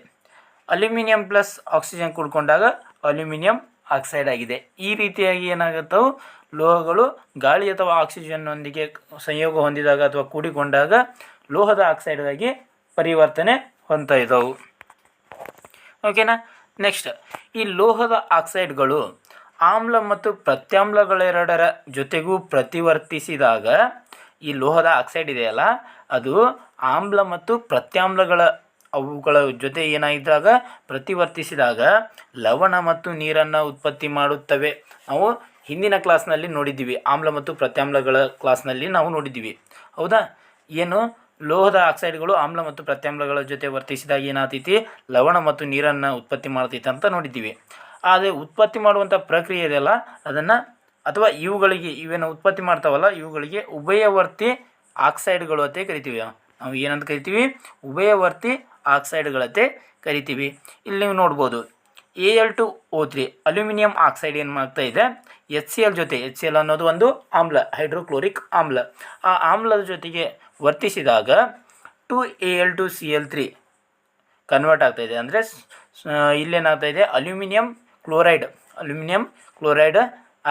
ಅಲ್ಯೂಮಿನಿಯಂ ಪ್ಲಸ್ ಆಕ್ಸಿಜನ್ ಕೂಡಿಕೊಂಡಾಗ ಅಲ್ಯೂಮಿನಿಯಂ ಆಕ್ಸೈಡ್ ಆಗಿದೆ. ಈ ರೀತಿಯಾಗಿ ಏನಾಗುತ್ತವು? ಲೋಹಗಳು ಗಾಳಿ ಅಥವಾ ಆಕ್ಸಿಜನ್ನೊಂದಿಗೆ ಸಂಯೋಗ ಹೊಂದಿದಾಗ ಅಥವಾ ಕೂಡಿಕೊಂಡಾಗ ಲೋಹದ ಆಕ್ಸೈಡ್ಗಾಗಿ ಪರಿವರ್ತನೆ ಹೊಂದ್ತಾ ಇದ್ದವು. ಓಕೆನಾ? ನೆಕ್ಸ್ಟ್, ಈ ಲೋಹದ ಆಕ್ಸೈಡ್ಗಳು ಆಮ್ಲ ಮತ್ತು ಪ್ರತ್ಯಾಮ್ಲಗಳೆರಡರ ಜೊತೆಗೂ ಪ್ರತಿವರ್ತಿಸಿದಾಗ ಈ ಲೋಹದ ಆಕ್ಸೈಡ್ ಇದೆಯಲ್ಲ ಅದು ಆಮ್ಲ ಮತ್ತು ಪ್ರತ್ಯಾಮ್ಲಗಳ ಅವುಗಳ ಜೊತೆ ಏನಾಗಿದ್ದಾಗ ಪ್ರತಿವರ್ತಿಸಿದಾಗ ಲವಣ ಮತ್ತು ನೀರನ್ನು ಉತ್ಪತ್ತಿ ಮಾಡುತ್ತವೆ. ನಾವು ಹಿಂದಿನ ಕ್ಲಾಸ್ನಲ್ಲಿ ನೋಡಿದ್ದೀವಿ, ಆಮ್ಲ ಮತ್ತು ಪ್ರತ್ಯಾಮ್ಲಗಳ ಕ್ಲಾಸ್ನಲ್ಲಿ ನಾವು ನೋಡಿದ್ದೀವಿ, ಹೌದಾ? ಏನು ಲೋಹದ ಆಕ್ಸೈಡ್ಗಳು ಆಮ್ಲ ಮತ್ತು ಪ್ರತ್ಯಾಮ್ಲಗಳ ಜೊತೆ ವರ್ತಿಸಿದಾಗ ಏನಾಗ್ತೈತಿ, ಲವಣ ಮತ್ತು ನೀರನ್ನು ಉತ್ಪತ್ತಿ ಮಾಡ್ತೈತೆ ಅಂತ ನೋಡಿದ್ದೀವಿ. ಆದರೆ ಉತ್ಪತ್ತಿ ಮಾಡುವಂಥ ಪ್ರಕ್ರಿಯೆ ಇದೆಯಲ್ಲ ಅದನ್ನು ಅಥವಾ ಇವೇನು ಉತ್ಪತ್ತಿ ಮಾಡ್ತಾವಲ್ಲ ಇವುಗಳಿಗೆ ಉಭಯವರ್ತಿ ಆಕ್ಸೈಡ್ಗಳು ಅಂತ ಕರಿತೀವಿ. ನಾವು ಏನಂತ ಕರಿತೀವಿ, ಉಭಯವರ್ತಿ ಆಕ್ಸೈಡ್ಗಳಂತೆ ಕರಿತೀವಿ. ಇಲ್ಲಿ ನೀವು ನೋಡ್ಬೋದು Al2O3 ಅಲ್ಯೂಮಿನಿಯಂ ಆಕ್ಸೈಡ್ ಏನು ಮಾಡ್ತಾ ಇದೆ, HCl ಜೊತೆ, HCl ಅನ್ನೋದು ಒಂದು ಆಮ್ಲ, ಹೈಡ್ರೋಕ್ಲೋರಿಕ್ ಆಮ್ಲ. ಆ ಆಮ್ಲದ ಜೊತೆಗೆ ವರ್ತಿಸಿದಾಗ 2Al2Cl3 ಕನ್ವರ್ಟ್ ಆಗ್ತಾಯಿದೆ. ಅಂದರೆ ಇಲ್ಲೇನಾಗ್ತಾಯಿದೆ, ಅಲ್ಯೂಮಿನಿಯಂ ಕ್ಲೋರೈಡ್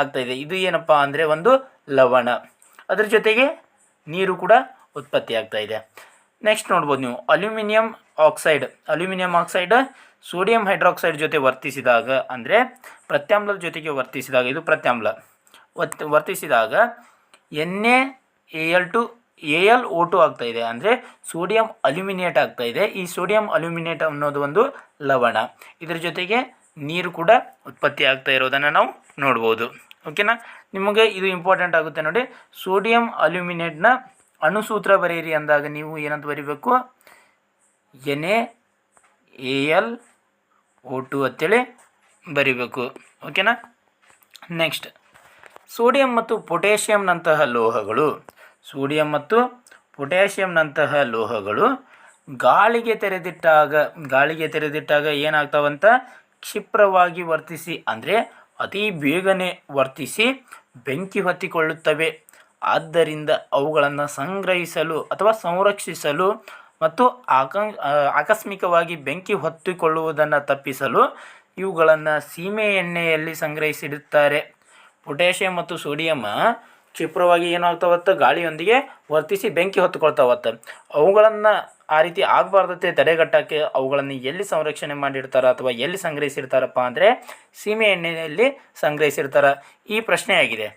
ಆಗ್ತಾಯಿದೆ. ಇದು ಏನಪ್ಪ ಅಂದರೆ ಒಂದು ಲವಣ, ಅದರ ಜೊತೆಗೆ ನೀರು ಕೂಡ ಉತ್ಪತ್ತಿ ಆಗ್ತಾಯಿದೆ. ನೆಕ್ಸ್ಟ್ ನೋಡ್ಬೋದು ನೀವು ಅಲ್ಯೂಮಿನಿಯಂ ಆಕ್ಸೈಡ್ ಸೋಡಿಯಂ ಹೈಡ್ರಾಕ್ಸೈಡ್ ಜೊತೆ ವರ್ತಿಸಿದಾಗ, ಅಂದರೆ ಪ್ರತ್ಯಾಮ್ಲದ ಜೊತೆಗೆ ವರ್ತಿಸಿದಾಗ, ಇದು ಪ್ರತ್ಯಾಮ್ಲ ವರ್ತಿಸಿದಾಗ NaAlO2 ಆಗ್ತಾಯಿದೆ, ಅಂದರೆ ಸೋಡಿಯಂ ಅಲ್ಯೂಮಿನೇಟ್ ಆಗ್ತಾಯಿದೆ. ಈ ಸೋಡಿಯಂ ಅಲ್ಯೂಮಿನೇಟ್ ಅನ್ನೋದು ಒಂದು ಲವಣ, ಇದರ ಜೊತೆಗೆ ನೀರು ಕೂಡ ಉತ್ಪತ್ತಿ ಆಗ್ತಾ ಇರೋದನ್ನು ನಾವು ನೋಡ್ಬೋದು. ಓಕೆನಾ? ನಿಮಗೆ ಇದು ಇಂಪಾರ್ಟೆಂಟ್ ಆಗುತ್ತೆ ನೋಡಿ. ಸೋಡಿಯಂ ಅಲ್ಯೂಮಿನೇಟ್ನ ಅಣುಸೂತ್ರ ಬರೆಯಿರಿ ಅಂದಾಗ ನೀವು ಏನಂತ ಬರೀಬೇಕು, NaAlO2 ಅಂತೇಳಿ ಬರೀಬೇಕು. ಓಕೆನಾ? ನೆಕ್ಸ್ಟ್ ಸೋಡಿಯಂ ಮತ್ತು ಪೊಟ್ಯಾಷಿಯಂನಂತಹ ಲೋಹಗಳು ಗಾಳಿಗೆ ತೆರೆದಿಟ್ಟಾಗ ಏನಾಗ್ತಾವಂತ, ಕ್ಷಿಪ್ರವಾಗಿ ವರ್ತಿಸಿ, ಅಂದರೆ ಅತಿ ಬೇಗನೆ ವರ್ತಿಸಿ ಬೆಂಕಿ ಹೊತ್ತಿಕೊಳ್ಳುತ್ತವೆ. ಆದ್ದರಿಂದ ಅವುಗಳನ್ನು ಸಂಗ್ರಹಿಸಲು ಅಥವಾ ಸಂರಕ್ಷಿಸಲು ಮತ್ತು ಆಕಸ್ಮಿಕವಾಗಿ ಬೆಂಕಿ ಹೊತ್ತಿಕೊಳ್ಳುವುದನ್ನು ತಪ್ಪಿಸಲು ಇವುಗಳನ್ನು ಸೀಮೆ ಎಣ್ಣೆಯಲ್ಲಿ ಸಂಗ್ರಹಿಸಿಡುತ್ತಾರೆ. ಪೊಟ್ಯಾಷಿಯಂ ಮತ್ತು ಸೋಡಿಯಂ ಕ್ಷಿಪ್ರವಾಗಿ ಏನಾಗ್ತಾವತ್ತ, ಗಾಳಿಯೊಂದಿಗೆ ವರ್ತಿಸಿ ಬೆಂಕಿ ಹೊತ್ತುಕೊಳ್ತಾವತ್ತ. ಅವುಗಳನ್ನು ಆ ರೀತಿ ಆಗಬಾರ್ದತೆ ತಡೆಗಟ್ಟಕ್ಕೆ ಅವುಗಳನ್ನು ಎಲ್ಲಿ ಸಂರಕ್ಷಣೆ ಮಾಡಿರ್ತಾರೆ ಅಥವಾ ಎಲ್ಲಿ ಸಂಗ್ರಹಿಸಿರ್ತಾರಪ್ಪ ಅಂದರೆ ಸೀಮೆ ಎಣ್ಣೆಯಲ್ಲಿ ಸಂಗ್ರಹಿಸಿರ್ತಾರೆ. ಈ ಪ್ರಶ್ನೆ ಆಗಿದೆ.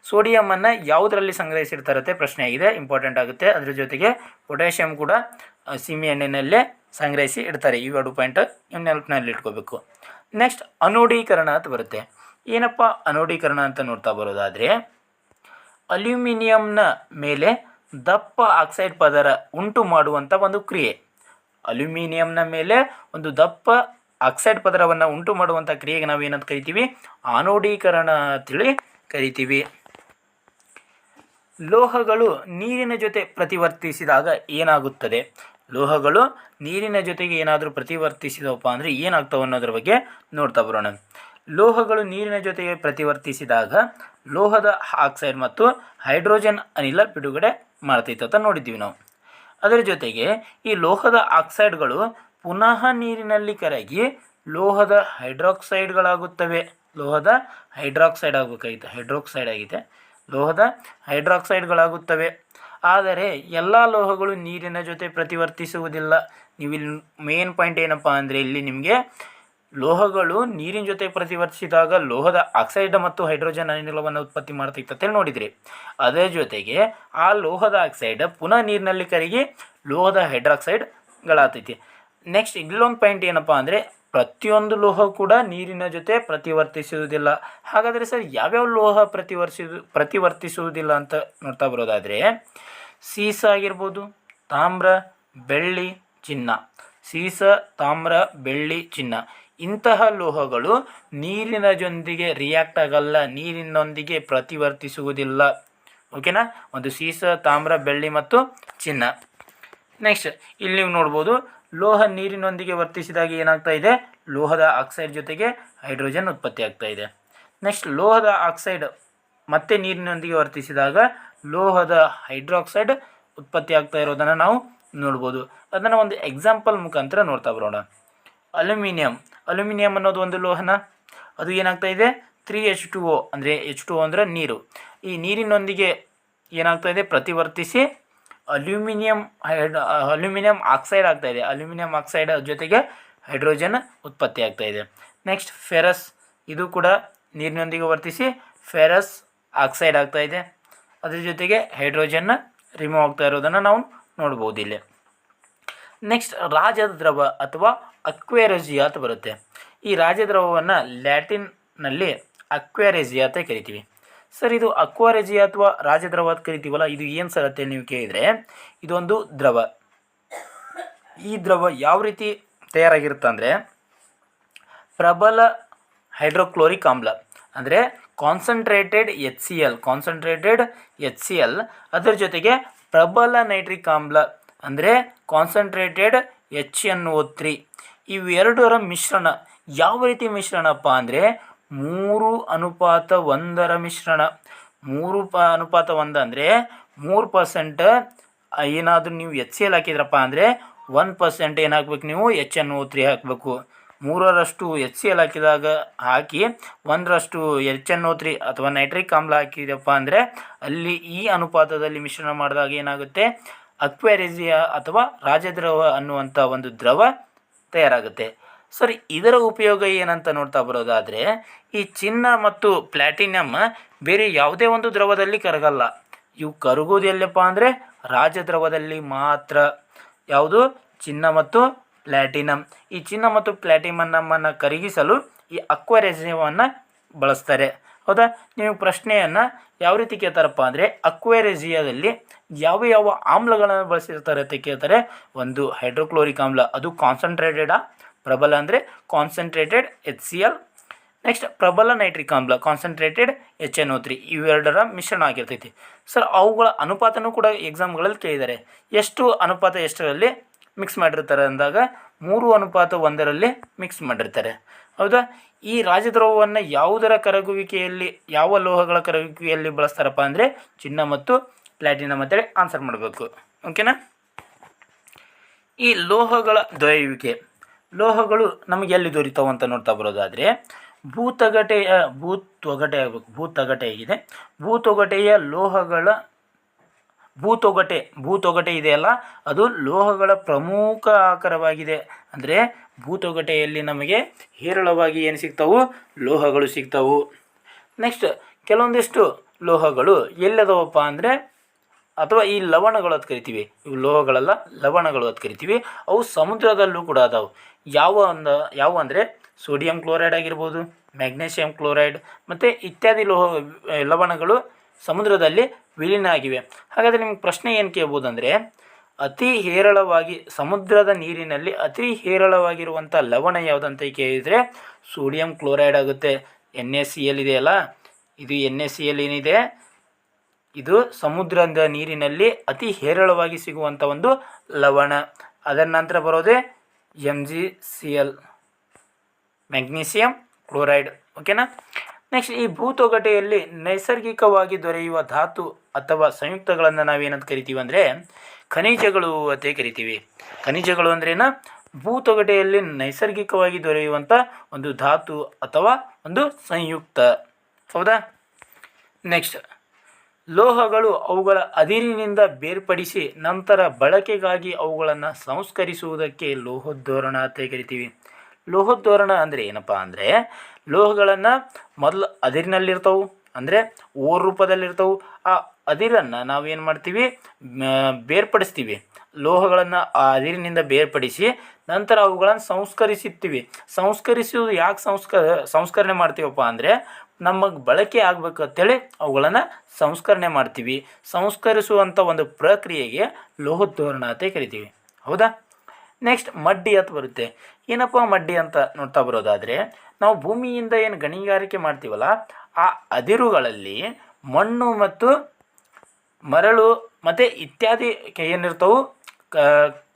ಸೋಡಿಯಮನ್ನು ಯಾವುದರಲ್ಲಿ ಸಂಗ್ರಹಿಸಿರ್ತಾರತ್ತೆ ಪ್ರಶ್ನೆ ಆಗಿದೆ, ಇಂಪಾರ್ಟೆಂಟ್ ಆಗುತ್ತೆ. ಅದರ ಜೊತೆಗೆ ಪೊಟ್ಯಾಷಿಯಂ ಕೂಡ ಸೀಮೆ ಎಣ್ಣೆಯಲ್ಲೇ ಸಂಗ್ರಹಿಸಿ ಇಡ್ತಾರೆ. ಈ 2 ಪಾಯಿಂಟ್ ನೆನಪಿನಲ್ಲಿ ಇಟ್ಕೋಬೇಕು. ನೆಕ್ಸ್ಟ್ ಅನೋಡೀಕರಣ ಅಂತ ಬರುತ್ತೆ. ಏನಪ್ಪ ಅನೋಡೀಕರಣ ಅಂತ ನೋಡ್ತಾ ಬರೋದಾದರೆ, ಅಲ್ಯೂಮಿನಿಯಂನ ಮೇಲೆ ದಪ್ಪ ಆಕ್ಸೈಡ್ ಪದರ ಉಂಟು ಮಾಡುವಂಥ ಒಂದು ಕ್ರಿಯೆ. ಅಲ್ಯೂಮಿನಿಯಂನ ಮೇಲೆ ಒಂದು ದಪ್ಪ ಆಕ್ಸೈಡ್ ಪದರವನ್ನು ಉಂಟು ಮಾಡುವಂಥ ಕ್ರಿಯೆಗೆ ನಾವು ಏನಂತ ಕರಿತೀವಿ, ಆನೋಡೀಕರಣ ಅಂತೇಳಿ ಕರಿತೀವಿ. ಲೋಹಗಳು ನೀರಿನ ಜೊತೆ ಪ್ರತಿವರ್ತಿಸಿದಾಗ ಏನಾಗುತ್ತದೆ, ಲೋಹಗಳು ನೀರಿನ ಜೊತೆಗೆ ಏನಾದರೂ ಪ್ರತಿವರ್ತಿಸಿದವಪ್ಪ ಅಂದರೆ ಏನಾಗ್ತವೆ ಅನ್ನೋದ್ರ ಬಗ್ಗೆ ನೋಡ್ತಾ ಬರೋಣ. ಲೋಹಗಳು ನೀರಿನ ಜೊತೆಗೆ ಪ್ರತಿವರ್ತಿಸಿದಾಗ ಲೋಹದ ಆಕ್ಸೈಡ್ ಮತ್ತು ಹೈಡ್ರೋಜನ್ ಅನಿಲ ಬಿಡುಗಡೆ ಮಾಡ್ತೈತೆ ಅಂತ ನೋಡಿದ್ದೀವಿ ನಾವು. ಅದರ ಜೊತೆಗೆ ಈ ಲೋಹದ ಆಕ್ಸೈಡ್ಗಳು ಪುನಃ ನೀರಿನಲ್ಲಿ ಕರಗಿ ಲೋಹದ ಹೈಡ್ರಾಕ್ಸೈಡ್ಗಳಾಗುತ್ತವೆ. ಲೋಹದ ಹೈಡ್ರಾಕ್ಸೈಡ್ಗಳಾಗುತ್ತವೆ. ಆದರೆ ಎಲ್ಲ ಲೋಹಗಳು ನೀರಿನ ಜೊತೆ ಪ್ರತಿವರ್ತಿಸುವುದಿಲ್ಲ. ನೀವಿಲ್ಲಿ ಮೇನ್ ಪಾಯಿಂಟ್ ಏನಪ್ಪ ಅಂದರೆ, ಇಲ್ಲಿ ನಿಮಗೆ ಲೋಹಗಳು ನೀರಿನ ಜೊತೆ ಪ್ರತಿವರ್ತಿಸಿದಾಗ ಲೋಹದ ಆಕ್ಸೈಡ್ ಮತ್ತು ಹೈಡ್ರೋಜನ್ ಅನಿಲವನ್ನು ಉತ್ಪತ್ತಿ ಮಾಡ್ತೈತೆ ಅಂತೇಳಿ ನೋಡಿದ್ರಿ. ಅದರ ಜೊತೆಗೆ ಆ ಲೋಹದ ಆಕ್ಸೈಡ್ ಪುನಃ ನೀರಿನಲ್ಲಿ ಕರಗಿ ಲೋಹದ ಹೈಡ್ರಾಕ್ಸೈಡ್ಗಳಾಗ್ತೈತಿ. ನೆಕ್ಸ್ಟ್ ಇಲ್ಲೊಂದು ಪಾಯಿಂಟ್ ಏನಪ್ಪ ಅಂದರೆ, ಪ್ರತಿಯೊಂದು ಲೋಹ ಕೂಡ ನೀರಿನ ಜೊತೆ ಪ್ರತಿವರ್ತಿಸುವುದಿಲ್ಲ. ಹಾಗಾದರೆ ಸರ್ ಯಾವ್ಯಾವ ಲೋಹ ಪ್ರತಿವರ್ತಿಸುವುದಿಲ್ಲ ಅಂತ ನೋಡ್ತಾ ಬರೋದಾದರೆ, ಸೀಸ ಆಗಿರ್ಬೋದು, ತಾಮ್ರ, ಬೆಳ್ಳಿ, ಚಿನ್ನ. ಇಂತಹ ಲೋಹಗಳು ನೀರಿನ ಜೊತೆಗೆ ರಿಯಾಕ್ಟ್ ಆಗಲ್ಲ, ನೀರಿನೊಂದಿಗೆ ಪ್ರತಿವರ್ತಿಸುವುದಿಲ್ಲ. ಓಕೆನಾ? ಒಂದು ಸೀಸ, ತಾಮ್ರ, ಬೆಳ್ಳಿ ಮತ್ತು ಚಿನ್ನ. ನೆಕ್ಸ್ಟ್ ಇಲ್ಲಿ ನೀವು ನೋಡ್ಬೋದು, ಲೋಹ ನೀರಿನೊಂದಿಗೆ ವರ್ತಿಸಿದಾಗ ಏನಾಗ್ತಾ ಇದೆ, ಲೋಹದ ಆಕ್ಸೈಡ್ ಜೊತೆಗೆ ಹೈಡ್ರೋಜನ್ ಉತ್ಪತ್ತಿ ಆಗ್ತಾ ಇದೆ. ನೆಕ್ಸ್ಟ್ ಲೋಹದ ಆಕ್ಸೈಡ್ ಮತ್ತೆ ನೀರಿನೊಂದಿಗೆ ವರ್ತಿಸಿದಾಗ ಲೋಹದ ಹೈಡ್ರಾಕ್ಸೈಡ್ ಉತ್ಪತ್ತಿ ಆಗ್ತಾ ಇರೋದನ್ನು ನಾವು ನೋಡ್ಬೋದು. ಅದನ್ನು ಒಂದು ಎಕ್ಸಾಂಪಲ್ ಮುಖಾಂತರ ನೋಡ್ತಾ ಬರೋಣ. ಅಲ್ಯೂಮಿನಿಯಂ ಅನ್ನೋದು ಒಂದು ಲೋಹನ, ಅದು ಏನಾಗ್ತಾ ಇದೆ, 3H2O ಅಂದರೆ H2O ಅಂದರೆ ನೀರು. ಈ ನೀರಿನೊಂದಿಗೆ ಏನಾಗ್ತಾ ಇದೆ, ಪ್ರತಿವರ್ತಿಸಿ ಅಲ್ಯೂಮಿನಿಯಂ ಆಕ್ಸೈಡ್ ಆಗ್ತಾ ಇದೆ. ಅಲ್ಯೂಮಿನಿಯಂ ಆಕ್ಸೈಡ್ ಜೊತೆಗೆ ಹೈಡ್ರೋಜನ್ ಉತ್ಪತ್ತಿ ಆಗ್ತಾ ಇದೆ. ನೆಕ್ಸ್ಟ್ ಫೆರಸ್, ಇದು ಕೂಡ ನೀರಿನೊಂದಿಗೆ ವರ್ತಿಸಿ ಫೆರಸ್ ಆಕ್ಸೈಡ್ ಆಗ್ತಾ ಇದೆ. ಅದ್ರ ಜೊತೆಗೆ ಹೈಡ್ರೋಜನ್ನ ರಿಮೂವ್ ಆಗ್ತಾ ಇರೋದನ್ನು ನಾವು ನೋಡ್ಬೋದು ಇಲ್ಲಿ. ನೆಕ್ಸ್ಟ್ ರಾಜದ್ರವ ಅಥವಾ ಅಕ್ವೇರೆಜಿಯಾ ಅಂತ ಬರುತ್ತೆ. ಈ ರಾಜದ್ರವವನ್ನು ಲ್ಯಾಟಿನ್ನಲ್ಲಿ ಅಕ್ವೇರೆಜಿಯಾ ಅಂತ ಕರಿತೀವಿ. ಸರ್ ಇದು ಅಕ್ವಾರೆಜಿಯಾ ಅಥವಾ ರಾಜದ್ರವ ಅಂತ ಕರಿತೀವಲ್ಲ, ಇದು ಏನು ಸರ್ ಅಂತ ನೀವು ಕೇಳಿದರೆ, ಇದೊಂದು ದ್ರವ. ಈ ದ್ರವ ಯಾವ ರೀತಿ ತಯಾರಾಗಿರುತ್ತೆ ಅಂದರೆ, ಪ್ರಬಲ ಹೈಡ್ರೋಕ್ಲೋರಿಕ್ ಆಮ್ಲ ಅಂದರೆ ಕಾನ್ಸಂಟ್ರೇಟೆಡ್ HCl ಅದರ ಜೊತೆಗೆ ಪ್ರಬಲ ನೈಟ್ರಿಕ್ ಆಮ್ಲ ಅಂದರೆ ಕಾನ್ಸಂಟ್ರೇಟೆಡ್ HNO3 ಇವೆರಡರ ಮಿಶ್ರಣ. ಯಾವ ರೀತಿ ಮಿಶ್ರಣಪ್ಪ ಅಂದರೆ 3:1 ಮಿಶ್ರಣ. 3:1 ಅಂದರೆ 3% ಏನಾದರೂ ನೀವು HCl ಹಾಕಿದ್ರಪ್ಪ ಅಂದರೆ 1% ಏನು ಹಾಕ್ಬೇಕು, ನೀವು HNO3 ಹಾಕಬೇಕು. 3ರಷ್ಟು HCl ಹಾಕಿ 1ರಷ್ಟು HNO3 ಅಥವಾ ನೈಟ್ರಿಕ್ ಆಮ್ಲ ಹಾಕಿದಪ್ಪ ಅಂದರೆ ಅಲ್ಲಿ ಈ ಅನುಪಾತದಲ್ಲಿ ಮಿಶ್ರಣ ಮಾಡಿದಾಗ ಏನಾಗುತ್ತೆ, ಅಕ್ವೇರೆಜಿಯಾ ಅಥವಾ ರಾಜದ್ರವ ಅನ್ನುವಂಥ ಒಂದು ದ್ರವ ತಯಾರಾಗುತ್ತೆ. ಸರಿ, ಇದರ ಉಪಯೋಗ ಏನಂತ ನೋಡ್ತಾ ಬರೋದಾದರೆ, ಈ ಚಿನ್ನ ಮತ್ತು ಪ್ಲ್ಯಾಟಿನಮ್ ಬೇರೆ ಯಾವುದೇ ಒಂದು ದ್ರವದಲ್ಲಿ ಕರಗಲ್ಲ. ಇವು ಕರಗೋದು ಎಲ್ಲಪ್ಪ ಅಂದರೆ ರಾಜದ್ರವದಲ್ಲಿ ಮಾತ್ರ. ಯಾವುದು? ಚಿನ್ನ ಮತ್ತು ಪ್ಲ್ಯಾಟಿನಮ್. ಈ ಚಿನ್ನ ಮತ್ತು ಪ್ಲ್ಯಾಟಿನಮ್ಮನ್ನು ಕರಗಿಸಲು ಈ ಅಕ್ವೇರೆಜಿಯಾವನ್ನು ಬಳಸ್ತಾರೆ. ಹೌದಾ? ನೀವು ಪ್ರಶ್ನೆಯನ್ನು ಯಾವ ರೀತಿ ಕೇಳ್ತಾರಪ್ಪ ಅಂದರೆ, ಅಕ್ವೇರೆಜಿಯಾದಲ್ಲಿ ಯಾವ ಯಾವ ಆಮ್ಲಗಳನ್ನು ಬಳಸಿರ್ತಾರೆ ಅಂತ ಕೇಳ್ತಾರೆ. ಒಂದು ಹೈಡ್ರೋಕ್ಲೋರಿಕ್ ಆಮ್ಲ, ಅದು ಕಾನ್ಸಂಟ್ರೇಟೆಡಾ, ಪ್ರಬಲ ಅಂದರೆ ಕಾನ್ಸಂಟ್ರೇಟೆಡ್ HCl. ನೆಕ್ಸ್ಟ್ ಪ್ರಬಲ ನೈಟ್ರಿಕ್ ಆಮ್ಲ ಕಾನ್ಸಂಟ್ರೇಟೆಡ್ HNO3 ಇವೆರಡರ ಮಿಶ್ರಣ ಆಗಿರ್ತೈತಿ. ಸರ್ ಅವುಗಳ ಅನುಪಾತನೂ ಕೂಡ ಎಕ್ಸಾಮ್ಗಳಲ್ಲಿ ಕೇಳಿದ್ದಾರೆ. ಎಷ್ಟು ಅನುಪಾತ ಎಷ್ಟರಲ್ಲಿ ಮಿಕ್ಸ್ ಮಾಡಿರ್ತಾರೆ ಅಂದಾಗ 3:1 ಮಿಕ್ಸ್ ಮಾಡಿರ್ತಾರೆ. ಹೌದಾ? ಈ ರಾಜದ್ರವವನ್ನು ಯಾವುದರ ಕರಗುವಿಕೆಯಲ್ಲಿ, ಯಾವ ಲೋಹಗಳ ಕರಗುವಿಕೆಯಲ್ಲಿ ಬಳಸ್ತಾರಪ್ಪ ಅಂದರೆ ಚಿನ್ನ ಮತ್ತು ಪ್ಲ್ಯಾಟಿನಮ್ ಅಂತೇಳಿ ಆನ್ಸರ್ ಮಾಡಬೇಕು. ಓಕೆನಾ? ಈ ಲೋಹಗಳ ದೊರೆಯುವಿಕೆ, ಲೋಹಗಳು ನಮಗೆ ಎಲ್ಲಿ ದೊರೀತಾವೆ ಅಂತ ನೋಡ್ತಾ ಬರೋದಾದರೆ, ಭೂತೊಗಟೆಯ ಲೋಹಗಳ ಭೂತೊಗಟೆ ಇದೆಯಲ್ಲ, ಅದು ಲೋಹಗಳ ಪ್ರಮುಖ ಆಕಾರವಾಗಿದೆ. ಅಂದರೆ ಭೂತೊಗಟೆಯಲ್ಲಿ ನಮಗೆ ಹೇರಳವಾಗಿ ಏನು ಸಿಗ್ತಾವು? ಲೋಹಗಳು ಸಿಗ್ತಾವು. ನೆಕ್ಸ್ಟ್ ಕೆಲವೊಂದಿಷ್ಟು ಲೋಹಗಳು ಎಲ್ಲದವಪ್ಪ ಅಂದರೆ, ಅಥವಾ ಈ ಲವಣಗಳು ಅಂತ ಕರಿತೀವಿ, ಇವು ಲೋಹಗಳೆಲ್ಲ ಲವಣಗಳು ಅಂತ ಕರಿತೀವಿ. ಅವು ಸಮುದ್ರದಲ್ಲೂ ಕೂಡ ಅದಾವೆ. ಯಾವ ಅಂದರೆ ಸೋಡಿಯಂ ಕ್ಲೋರೈಡ್ ಆಗಿರ್ಬೋದು, ಮ್ಯಾಗ್ನೇಷಿಯಂ ಕ್ಲೋರೈಡ್ ಮತ್ತು ಇತ್ಯಾದಿ ಲವಣಗಳು ಸಮುದ್ರದಲ್ಲಿ ವಿಲೀನ ಆಗಿವೆ. ಹಾಗಾದರೆ ನಿಮ್ಗೆ ಪ್ರಶ್ನೆ ಏನು ಕೇಳ್ಬೋದು ಅಂದರೆ, ಅತಿ ಹೇರಳವಾಗಿ ಸಮುದ್ರದ ನೀರಿನಲ್ಲಿ ಅತಿ ಹೇರಳವಾಗಿರುವಂಥ ಲವಣ ಯಾವುದಂತ ಕೇಳಿದರೆ ಸೋಡಿಯಂ ಕ್ಲೋರೈಡ್ ಆಗುತ್ತೆ. NaCl ಇದೆಯಲ್ಲ, ಇದು NaCl ಏನಿದೆ, ಇದು ಸಮುದ್ರದ ನೀರಿನಲ್ಲಿ ಅತಿ ಹೇರಳವಾಗಿ ಸಿಗುವಂಥ ಒಂದು ಲವಣ. ಅದರ ನಂತರ ಬರೋದೇ MgCl, ಮ್ಯಾಗ್ನೀಷಿಯಂ ಕ್ಲೋರೈಡ್. ಓಕೆನಾ? ನೆಕ್ಸ್ಟ್ ಈ ಭೂತೊಗಟೆಯಲ್ಲಿ ನೈಸರ್ಗಿಕವಾಗಿ ದೊರೆಯುವ ಧಾತು ಅಥವಾ ಸಂಯುಕ್ತಗಳನ್ನು ನಾವೇನಂತ ಕರಿತೀವಿ ಅಂದರೆ ಖನಿಜಗಳು ಅಂತ ಕರಿತೀವಿ. ಖನಿಜಗಳು ಅಂದ್ರೇನು? ಭೂತೊಗಟೆಯಲ್ಲಿ ನೈಸರ್ಗಿಕವಾಗಿ ದೊರೆಯುವಂಥ ಒಂದು ಧಾತು ಅಥವಾ ಒಂದು ಸಂಯುಕ್ತ. ಹೌದಾ? ನೆಕ್ಸ್ಟ್ ಲೋಹಗಳು ಅವುಗಳ ಅದಿರಿನಿಂದ ಬೇರ್ಪಡಿಸಿ ನಂತರ ಬಳಕೆಗಾಗಿ ಅವುಗಳನ್ನು ಸಂಸ್ಕರಿಸುವುದಕ್ಕೆ ಲೋಹೋದ್ಧೋರಣ ಅಂತ ಕರಿತೀವಿ. ಲೋಹೋದ್ಧೋರಣ ಅಂದರೆ ಏನಪ್ಪ ಅಂದರೆ, ಲೋಹಗಳನ್ನು ಮೊದಲು ಅದಿರಿನಲ್ಲಿರ್ತವೆ, ಅಂದರೆ ಓರ್ ರೂಪದಲ್ಲಿರ್ತವೆ. ಆ ಅದಿರನ್ನು ನಾವೇನು ಮಾಡ್ತೀವಿ? ಬೇರ್ಪಡಿಸ್ತೀವಿ. ಲೋಹಗಳನ್ನು ಆ ಅದಿರಿನಿಂದ ಬೇರ್ಪಡಿಸಿ ನಂತರ ಅವುಗಳನ್ನು ಸಂಸ್ಕರಿಸುತ್ತೀವಿ. ಸಂಸ್ಕರಿಸುವುದು ಯಾಕೆ ಸಂಸ್ಕರಣೆ ಮಾಡ್ತೀವಪ್ಪ ಅಂದರೆ, ನಮಗೆ ಬಳಕೆ ಆಗಬೇಕು ಅಂತೇಳಿ ಅವುಗಳನ್ನು ಸಂಸ್ಕರಣೆ ಮಾಡ್ತೀವಿ. ಸಂಸ್ಕರಿಸುವಂಥ ಒಂದು ಪ್ರಕ್ರಿಯೆಗೆ ಲೋಹೋದ್ಧೋರಣ ಅಂತ ಕರಿತೀವಿ. ಹೌದಾ? ನೆಕ್ಸ್ಟ್ ಮಡ್ಡಿ ಅಂತ ಬರುತ್ತೆ. ಏನಪ್ಪ ಮಡ್ಡಿ ಅಂತ ನೋಡ್ತಾ ಬರೋದಾದರೆ, ನಾವು ಭೂಮಿಯಿಂದ ಏನು ಗಣಿಗಾರಿಕೆ ಮಾಡ್ತೀವಲ್ಲ, ಆ ಅದಿರುಗಳಲ್ಲಿ ಮಣ್ಣು ಮತ್ತು ಮರಳು ಮತ್ತು ಇತ್ಯಾದಿ ಏನಿರ್ತವೆ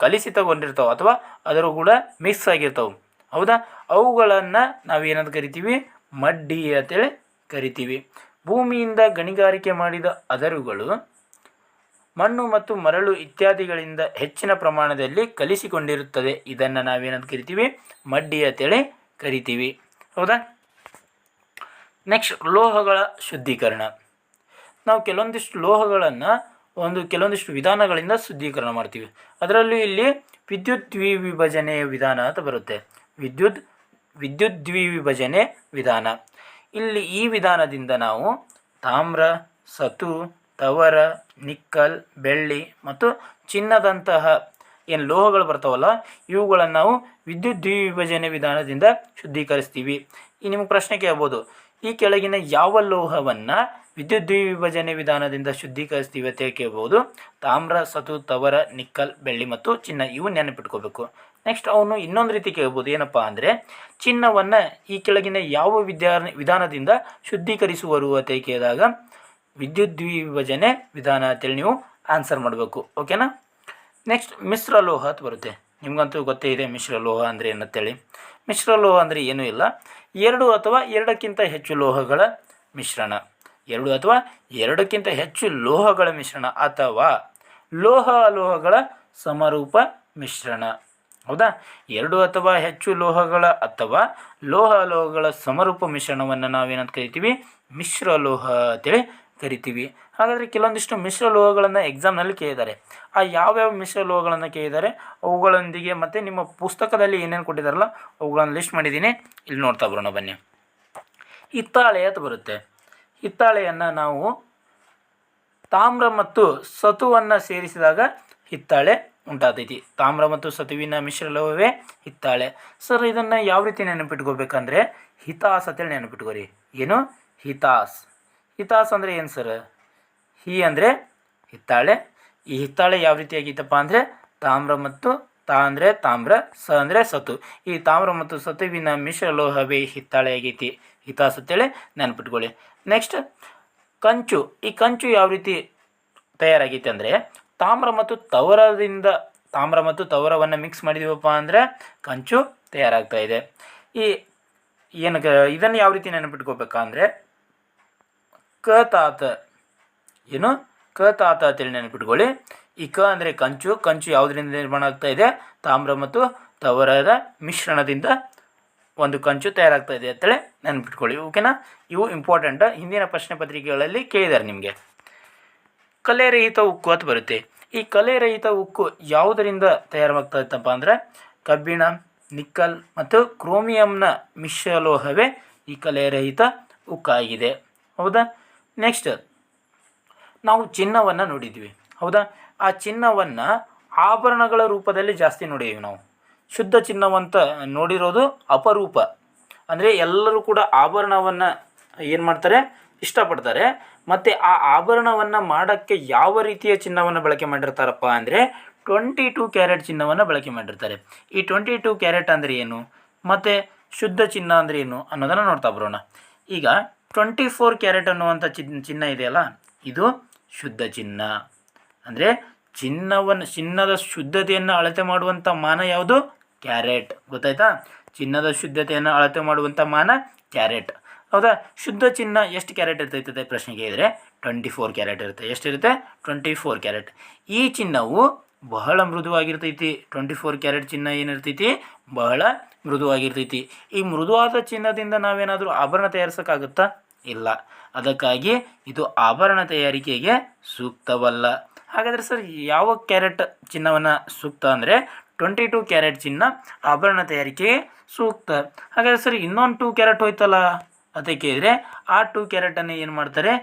ಕಲುಷಿತಗೊಂಡಿರ್ತವೆ ಅಥವಾ ಅದರ ಕೂಡ ಮಿಕ್ಸ್ ಆಗಿರ್ತವೆ. ಹೌದಾ? ಅವುಗಳನ್ನು ನಾವೇನಂತ ಕರಿತೀವಿ? ಮಡ್ಡಿ ಅಂತೇಳಿ ಕರಿತೀವಿ. ಭೂಮಿಯಿಂದ ಗಣಿಗಾರಿಕೆ ಮಾಡಿದ ಅದಿರುಗಳು ಮಣ್ಣು ಮತ್ತು ಮರಳು ಇತ್ಯಾದಿಗಳಿಂದ ಹೆಚ್ಚಿನ ಪ್ರಮಾಣದಲ್ಲಿ ಕಲಿಸಿಕೊಂಡಿರುತ್ತದೆ. ಇದನ್ನು ನಾವೇನಂತ ಕರಿತೀವಿ? ಮಡ್ಡಿ ಅಂತೇಳಿ ಕರಿತೀವಿ. ಹೌದಾ? ನೆಕ್ಸ್ಟ್ ಲೋಹಗಳ ಶುದ್ಧೀಕರಣ. ನಾವು ಕೆಲವೊಂದಿಷ್ಟು ಲೋಹಗಳನ್ನು ಕೆಲವೊಂದಿಷ್ಟು ವಿಧಾನಗಳಿಂದ ಶುದ್ಧೀಕರಣ ಮಾಡ್ತೀವಿ. ಅದರಲ್ಲೂ ಇಲ್ಲಿ ವಿದ್ಯುತ್ ದ್ವಿವಿಭಜನೆಯ ವಿಧಾನ ಅಂತ ಬರುತ್ತೆ. ವಿದ್ಯುತ್ ದ್ವಿವಿಭಜನೆ ವಿಧಾನ. ಇಲ್ಲಿ ಈ ವಿಧಾನದಿಂದ ನಾವು ತಾಮ್ರ, ಸತು, ತವರ, ನಿಕ್ಕಲ್, ಬೆಳ್ಳಿ ಮತ್ತು ಚಿನ್ನದಂತಹ ಏನು ಲೋಹಗಳು ಬರ್ತಾವಲ್ಲ ಇವುಗಳನ್ನು ನಾವು ವಿದ್ಯುತ್ ದ್ವಿವಿಭಜನೆ ವಿಧಾನದಿಂದ ಶುದ್ಧೀಕರಿಸ್ತೀವಿ. ಈ ನಿಮಗೆ ಪ್ರಶ್ನೆ ಕೇಳ್ಬೋದು, ಈ ಕೆಳಗಿನ ಯಾವ ಲೋಹವನ್ನು ವಿದ್ಯುತ್ ದ್ವಿವಿಭಜನೆ ವಿಧಾನದಿಂದ ಶುದ್ಧೀಕರಿಸ್ತೀವಿ ಅಂತ ಕೇಳ್ಬೋದು. ತಾಮ್ರ, ಸತು, ತವರ, ನಿಕ್ಕಲ್, ಬೆಳ್ಳಿ ಮತ್ತು ಚಿನ್ನ ಇವು ನೆನಪಿಟ್ಕೋಬೇಕು. ನೆಕ್ಸ್ಟ್ ಅವನು ಇನ್ನೊಂದು ರೀತಿ ಕೇಳ್ಬೋದು, ಏನಪ್ಪ ಅಂದರೆ ಚಿನ್ನವನ್ನು ಈ ಕೆಳಗಿನ ಯಾವ ವಿಧಾನದಿಂದ ಶುದ್ಧೀಕರಿಸುವರು ಅಂತ ಕೇಳಿದಾಗ ವಿದ್ಯುತ್ ದ್ವಿವಿಭಜನೆ ವಿಧಾನ ಅಂತೇಳಿ ನೀವು ಆನ್ಸರ್ ಮಾಡಬೇಕು. ಓಕೆನಾ. ನೆಕ್ಸ್ಟ್ ಮಿಶ್ರಲೋಹ ಅಂತ ಬರುತ್ತೆ. ನಿಮಗಂತೂ ಗೊತ್ತೇ ಇದೆ ಮಿಶ್ರಲೋಹ ಅಂದರೆ ಏನಂತೇಳಿ. ಮಿಶ್ರಲೋಹ ಅಂದರೆ ಏನೂ ಇಲ್ಲ, ಎರಡು ಅಥವಾ ಎರಡಕ್ಕಿಂತ ಹೆಚ್ಚು ಲೋಹಗಳ ಮಿಶ್ರಣ. ಎರಡು ಅಥವಾ ಎರಡಕ್ಕಿಂತ ಹೆಚ್ಚು ಲೋಹಗಳ ಮಿಶ್ರಣ ಅಥವಾ ಲೋಹ ಅಲೋಹಗಳ ಸಮರೂಪ ಮಿಶ್ರಣ. ಹೌದಾ. ಎರಡು ಅಥವಾ ಹೆಚ್ಚು ಲೋಹಗಳ ಅಥವಾ ಲೋಹ ಅಲೋಹಗಳ ಸಮರೂಪ ಮಿಶ್ರಣವನ್ನು ನಾವೇನಂತ ಕರಿತೀವಿ, ಮಿಶ್ರಲೋಹ ಅಂತೇಳಿ ಕರಿತೀವಿ. ಹಾಗಾದರೆ ಕೆಲವೊಂದಿಷ್ಟು ಮಿಶ್ರಲೋಹಗಳನ್ನು ಎಕ್ಸಾಮ್ನಲ್ಲಿ ಕೇಳಿದ್ದಾರೆ. ಆ ಯಾವ್ಯಾವ ಮಿಶ್ರಲೋಹಗಳನ್ನು ಕೇಳಿದ್ದಾರೆ ಅವುಗಳೊಂದಿಗೆ ಮತ್ತು ನಿಮ್ಮ ಪುಸ್ತಕದಲ್ಲಿ ಏನೇನು ಕೊಟ್ಟಿದ್ದಾರಲ್ಲ ಅವುಗಳನ್ನು ಲಿಸ್ಟ್ ಮಾಡಿದ್ದೀನಿ, ಇಲ್ಲಿ ನೋಡ್ತಾ ಬರೋಣ ಬನ್ನಿ. ಹಿತ್ತಾಳೆ ಅಂತ ಬರುತ್ತೆ. ಹಿತ್ತಾಳೆಯನ್ನು ನಾವು ತಾಮ್ರ ಮತ್ತು ಸತುವನ್ನು ಸೇರಿಸಿದಾಗ ಹಿತ್ತಾಳೆ ಉಂಟಾಗ್ತೈತಿ. ತಾಮ್ರ ಮತ್ತು ಸತುವಿನ ಮಿಶ್ರಲೋಹವೇ ಹಿತ್ತಾಳೆ. ಸರ್ ಇದನ್ನು ಯಾವ ರೀತಿ ನೆನಪಿಟ್ಕೋಬೇಕಂದ್ರೆ ಹಿತಾಸ್ ಅಂತೇಳಿ ನೆನಪಿಟ್ಕೋರಿ. ಏನು ಹಿತಾಸ್. ಹಿತಾಸ್ ಅಂದರೆ ಏನು ಸರ್? ಹಿ ಅಂದರೆ ಹಿತ್ತಾಳೆ. ಈ ಹಿತ್ತಾಳೆ ಯಾವ ರೀತಿಯಾಗಿತ್ತಪ್ಪ ಅಂದರೆ ತಾಮ್ರ ಮತ್ತು ತಾ ಅಂದರೆ ತಾಮ್ರ, ಸ ಅಂದರೆ ಸತು. ಈ ತಾಮ್ರ ಮತ್ತು ಸತುವಿನ ಮಿಶ್ರಲೋಹವೇ ಹಿತ್ತಾಳೆ ಆಗೈತಿ. ಹಿತಾಸ್ ಅಂತೇಳಿ ನೆನಪಿಟ್ಕೊಳ್ಳಿ. ನೆಕ್ಸ್ಟ್ ಕಂಚು. ಈ ಕಂಚು ಯಾವ ರೀತಿ ತಯಾರಾಗೈತೆ ಅಂದರೆ ತಾಮ್ರ ಮತ್ತು ತವರವನ್ನು ಮಿಕ್ಸ್ ಮಾಡಿದೀವಪ್ಪ ಅಂದರೆ ಕಂಚು ತಯಾರಾಗ್ತಾ ಇದೆ. ಈ ಏನು ಇದನ್ನು ಯಾವ ರೀತಿ ನೆನಪಿಟ್ಕೋಬೇಕಂದ್ರೆ ತಾತ. ಏನು ತಾತ ಅಂತೇಳಿ ನೆನಪಿಟ್ಕೊಳ್ಳಿ. ಈ ಅಂದರೆ ಕಂಚು. ಕಂಚು ಯಾವುದರಿಂದ ನಿರ್ಮಾಣ ಆಗ್ತಾ ಇದೆ? ತಾಮ್ರ ಮತ್ತು ತವರದ ಮಿಶ್ರಣದಿಂದ ಒಂದು ಕಂಚು ತಯಾರಾಗ್ತಾ ಇದೆ ಅಂತೇಳಿ ನೆನಪಿಟ್ಕೊಳ್ಳಿ. ಓಕೆನಾ. ಇವು ಇಂಪಾರ್ಟೆಂಟ್, ಹಿಂದಿನ ಪ್ರಶ್ನೆ ಪತ್ರಿಕೆಗಳಲ್ಲಿ ಕೇಳಿದ್ದಾರೆ ನಿಮಗೆ. ಕಲೆರಹಿತ ಉಕ್ಕು ಅಂತ ಬರುತ್ತೆ. ಈ ಕಲೆರಹಿತ ಉಕ್ಕು ಯಾವುದರಿಂದ ತಯಾರಾಗ್ತಾ ಇತ್ತಪ್ಪ ಅಂದರೆ ಕಬ್ಬಿಣ, ನಿಕ್ಕಲ್ ಮತ್ತು ಕ್ರೋಮಿಯಂನ ಮಿಶ್ರಲೋಹವೇ ಈ ಕಲೆರಹಿತ ಉಕ್ಕಾಗಿದೆ. ಹೌದಾ. ನೆಕ್ಸ್ಟ್ ನಾವು ಚಿನ್ನವನ್ನು ನೋಡಿದ್ವಿ. ಹೌದಾ. ಆ ಚಿನ್ನವನ್ನು ಆಭರಣಗಳ ರೂಪದಲ್ಲಿ ಜಾಸ್ತಿ ನೋಡಿದ್ದೀವಿ ನಾವು. ಶುದ್ಧ ಚಿನ್ನವಂತ ನೋಡಿರೋದು ಅಪರೂಪ. ಅಂದರೆ ಎಲ್ಲರೂ ಕೂಡ ಆಭರಣವನ್ನು ಏನು ಮಾಡ್ತಾರೆ, ಇಷ್ಟಪಡ್ತಾರೆ. ಮತ್ತು ಆ ಆಭರಣವನ್ನು ಮಾಡೋಕ್ಕೆ ಯಾವ ರೀತಿಯ ಚಿನ್ನವನ್ನು ಬಳಕೆ ಮಾಡಿರ್ತಾರಪ್ಪ ಅಂದರೆ 22 ಕ್ಯಾರೆಟ್ ಚಿನ್ನವನ್ನು ಬಳಕೆ ಮಾಡಿರ್ತಾರೆ. ಈ 22 ಕ್ಯಾರೆಟ್ ಅಂದರೆ ಏನು ಮತ್ತು ಶುದ್ಧ ಚಿನ್ನ ಅಂದರೆ ಏನು ಅನ್ನೋದನ್ನು ನೋಡ್ತಾ ಬರೋಣ. ಈಗ 24 ಕ್ಯಾರೆಟ್ ಅನ್ನುವಂಥ ಚಿನ್ನ ಇದೆಯಲ್ಲ, ಇದು ಶುದ್ಧ ಚಿನ್ನ. ಅಂದರೆ ಚಿನ್ನದ ಶುದ್ಧತೆಯನ್ನು ಅಳತೆ ಮಾಡುವಂಥ ಮಾನ ಯಾವುದು? ಕ್ಯಾರೆಟ್. ಗೊತ್ತಾಯ್ತಾ? ಚಿನ್ನದ ಶುದ್ಧತೆಯನ್ನು ಅಳತೆ ಮಾಡುವಂಥ ಮಾನ ಕ್ಯಾರೆಟ್. ಹೌದಾ. ಶುದ್ಧ ಚಿನ್ನ ಎಷ್ಟು ಕ್ಯಾರೆಟ್ ಇರ್ತೈತೆ ಪ್ರಶ್ನೆಗೆ ಇದ್ದರೆ 24 ಕ್ಯಾರೆಟ್ ಇರುತ್ತೆ. ಎಷ್ಟಿರುತ್ತೆ? 24 ಕ್ಯಾರೆಟ್. ಈ ಚಿನ್ನವು ಬಹಳ ಮೃದುವಾಗಿರ್ತೈತಿ. 24 ಕ್ಯಾರೆಟ್ ಚಿನ್ನ ಏನಿರ್ತೈತಿ? ಬಹಳ ಮೃದುವಾಗಿರ್ತೈತಿ. ಈ ಮೃದುವಾದ ಚಿನ್ನದಿಂದ ನಾವೇನಾದರೂ ಆಭರಣ ತಯಾರಿಸೋಕ್ಕಾಗುತ್ತಾ? ಇಲ್ಲ. ಅದಕ್ಕಾಗಿ ಇದು ಆಭರಣ ತಯಾರಿಕೆಗೆ ಸೂಕ್ತವಲ್ಲ. ಹಾಗಾದರೆ ಸರ್ ಯಾವ ಕ್ಯಾರೆಟ್ ಚಿನ್ನವನ್ನು ಸೂಕ್ತ ಅಂದರೆ 22 ಕ್ಯಾರೆಟ್ ಚಿನ್ನ ಆಭರಣ ತಯಾರಿಕೆಗೆ ಸೂಕ್ತ. ಹಾಗಾದರೆ ಸರ್ ಇನ್ನೊಂದು 2 ಕ್ಯಾರೆಟ್ ಹೋಯ್ತಲ್ಲ ಅದಕ್ಕೆ ಇದ್ದರೆ ಆ 2 ಕ್ಯಾರೆಟನ್ನು ಏನು ಮಾಡ್ತಾರೆ?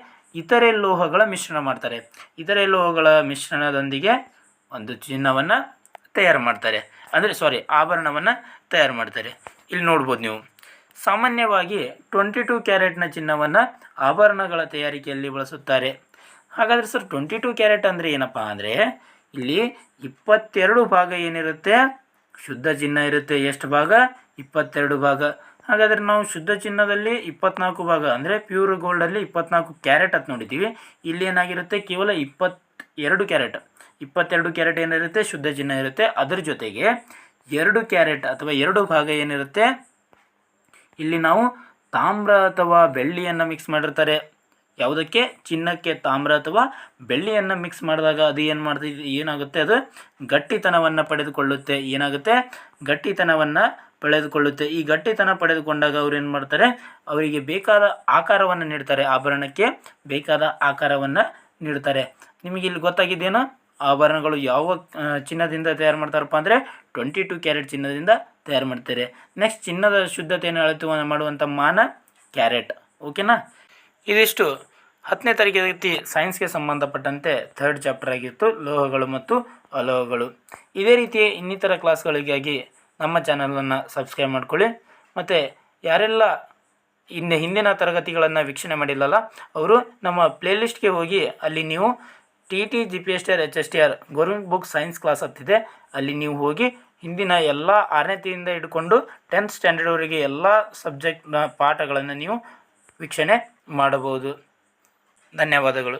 ಇತರೆ ಲೋಹಗಳ ಮಿಶ್ರಣ ಮಾಡ್ತಾರೆ. ಇತರೆ ಲೋಹಗಳ ಮಿಶ್ರಣದೊಂದಿಗೆ ಒಂದು ಚಿನ್ನವನ್ನು ತಯಾರು ಮಾಡ್ತಾರೆ. ಅಂದರೆ ಆಭರಣವನ್ನು ತಯಾರು ಮಾಡ್ತಾರೆ. ಇಲ್ಲಿ ನೋಡ್ಬೋದು ನೀವು. ಸಾಮಾನ್ಯವಾಗಿ 22 ಕ್ಯಾರೆಟ್ನ ಚಿನ್ನವನ್ನು ಆಭರಣಗಳ ತಯಾರಿಕೆಯಲ್ಲಿ ಬಳಸುತ್ತಾರೆ. ಹಾಗಾದರೆ ಸರ್ 22 ಕ್ಯಾರೆಟ್ ಅಂದರೆ ಏನಪ್ಪ ಅಂದರೆ ಇಲ್ಲಿ 22 ಭಾಗ ಏನಿರುತ್ತೆ? ಶುದ್ಧ ಚಿನ್ನ ಇರುತ್ತೆ. ಎಷ್ಟು ಭಾಗ? 22 ಭಾಗ. ಹಾಗಾದರೆ ನಾವು ಶುದ್ಧ ಚಿನ್ನದಲ್ಲಿ 24 ಭಾಗ ಅಂದರೆ ಪ್ಯೂರ್ ಗೋಲ್ಡಲ್ಲಿ 24 ಕ್ಯಾರೆಟ್ ಅಂತ ನೋಡಿದ್ದೀವಿ. ಇಲ್ಲಿ ಏನಾಗಿರುತ್ತೆ? ಕೇವಲ 22 ಕ್ಯಾರೆಟ್. 22 ಕ್ಯಾರೆಟ್ ಏನಿರುತ್ತೆ? ಶುದ್ಧ ಚಿನ್ನ ಇರುತ್ತೆ. ಅದರ ಜೊತೆಗೆ 2 ಕ್ಯಾರೆಟ್ ಅಥವಾ 2 ಭಾಗ ಏನಿರುತ್ತೆ? ಇಲ್ಲಿ ನಾವು ತಾಮ್ರ ಅಥವಾ ಬೆಳ್ಳಿಯನ್ನು ಮಿಕ್ಸ್ ಮಾಡಿರ್ತಾರೆ. ಯಾವುದಕ್ಕೆ? ಚಿನ್ನಕ್ಕೆ ತಾಮ್ರ ಅಥವಾ ಬೆಳ್ಳಿಯನ್ನು ಮಿಕ್ಸ್ ಮಾಡಿದಾಗ ಅದು ಏನಾಗುತ್ತೆ? ಅದು ಗಟ್ಟಿತನವನ್ನು ಪಡೆದುಕೊಳ್ಳುತ್ತೆ. ಏನಾಗುತ್ತೆ? ಗಟ್ಟಿತನವನ್ನು ಪಡೆದುಕೊಳ್ಳುತ್ತೆ. ಈ ಗಟ್ಟಿತನ ಪಡೆದುಕೊಂಡಾಗ ಅವ್ರು ಏನು ಮಾಡ್ತಾರೆ? ಅವರಿಗೆ ಬೇಕಾದ ಆಕಾರವನ್ನು ನೀಡ್ತಾರೆ. ಆಭರಣಕ್ಕೆ ಬೇಕಾದ ಆಕಾರವನ್ನು ನೀಡ್ತಾರೆ. ನಿಮಗೆ ಇಲ್ಲಿ ಗೊತ್ತಾಗಿದ್ದೇನೋ ಆಭರಣಗಳು ಯಾವ ಚಿನ್ನದಿಂದ ತಯಾರು ಮಾಡ್ತಾರಪ್ಪ ಅಂದರೆ 22 ಕ್ಯಾರೆಟ್ ಚಿನ್ನದಿಂದ ತಯಾರು ಮಾಡ್ತಾರೆ. ನೆಕ್ಸ್ಟ್ ಚಿನ್ನದ ಶುದ್ಧತೆಯನ್ನು ಅಳತೆ ಮಾಡುವಂಥ ಮಾನ ಕ್ಯಾರೆಟ್. ಓಕೆನಾ. ಇದಿಷ್ಟು 10ನೇ ತರಗತಿ ಸೈನ್ಸ್ಗೆ ಸಂಬಂಧಪಟ್ಟಂತೆ 3rd ಚಾಪ್ಟರ್ ಆಗಿತ್ತು, ಲೋಹಗಳು ಮತ್ತು ಅಲೋಹಗಳು. ಇದೇ ರೀತಿ ಇನ್ನಿತರ ಕ್ಲಾಸ್ಗಳಿಗಾಗಿ ನಮ್ಮ ಚಾನಲನ್ನು ಸಬ್ಸ್ಕ್ರೈಬ್ ಮಾಡ್ಕೊಳ್ಳಿ. ಮತ್ತು ಯಾರೆಲ್ಲ ಹಿಂದಿನ ತರಗತಿಗಳನ್ನು ವೀಕ್ಷಣೆ ಮಾಡಿಲ್ಲಲ್ಲ ಅವರು ನಮ್ಮ ಪ್ಲೇಲಿಸ್ಟ್ಗೆ ಹೋಗಿ ಅಲ್ಲಿ ನೀವು TT GPSTR HSTR government book science class ಹತ್ತಿದೆ, ಅಲ್ಲಿ ನೀವು ಹೋಗಿ ಹಿಂದಿನ ಎಲ್ಲ 6ನೇ ತರಗತಿಯಿಂದ ಹಿಡ್ಕೊಂಡು 10th ಸ್ಟ್ಯಾಂಡರ್ಡ್ವರೆಗೆ ಎಲ್ಲ ಸಬ್ಜೆಕ್ಟ್ನ ಪಾಠಗಳನ್ನು ನೀವು ವೀಕ್ಷಣೆ ಮಾಡಬಹುದು. ಧನ್ಯವಾದಗಳು.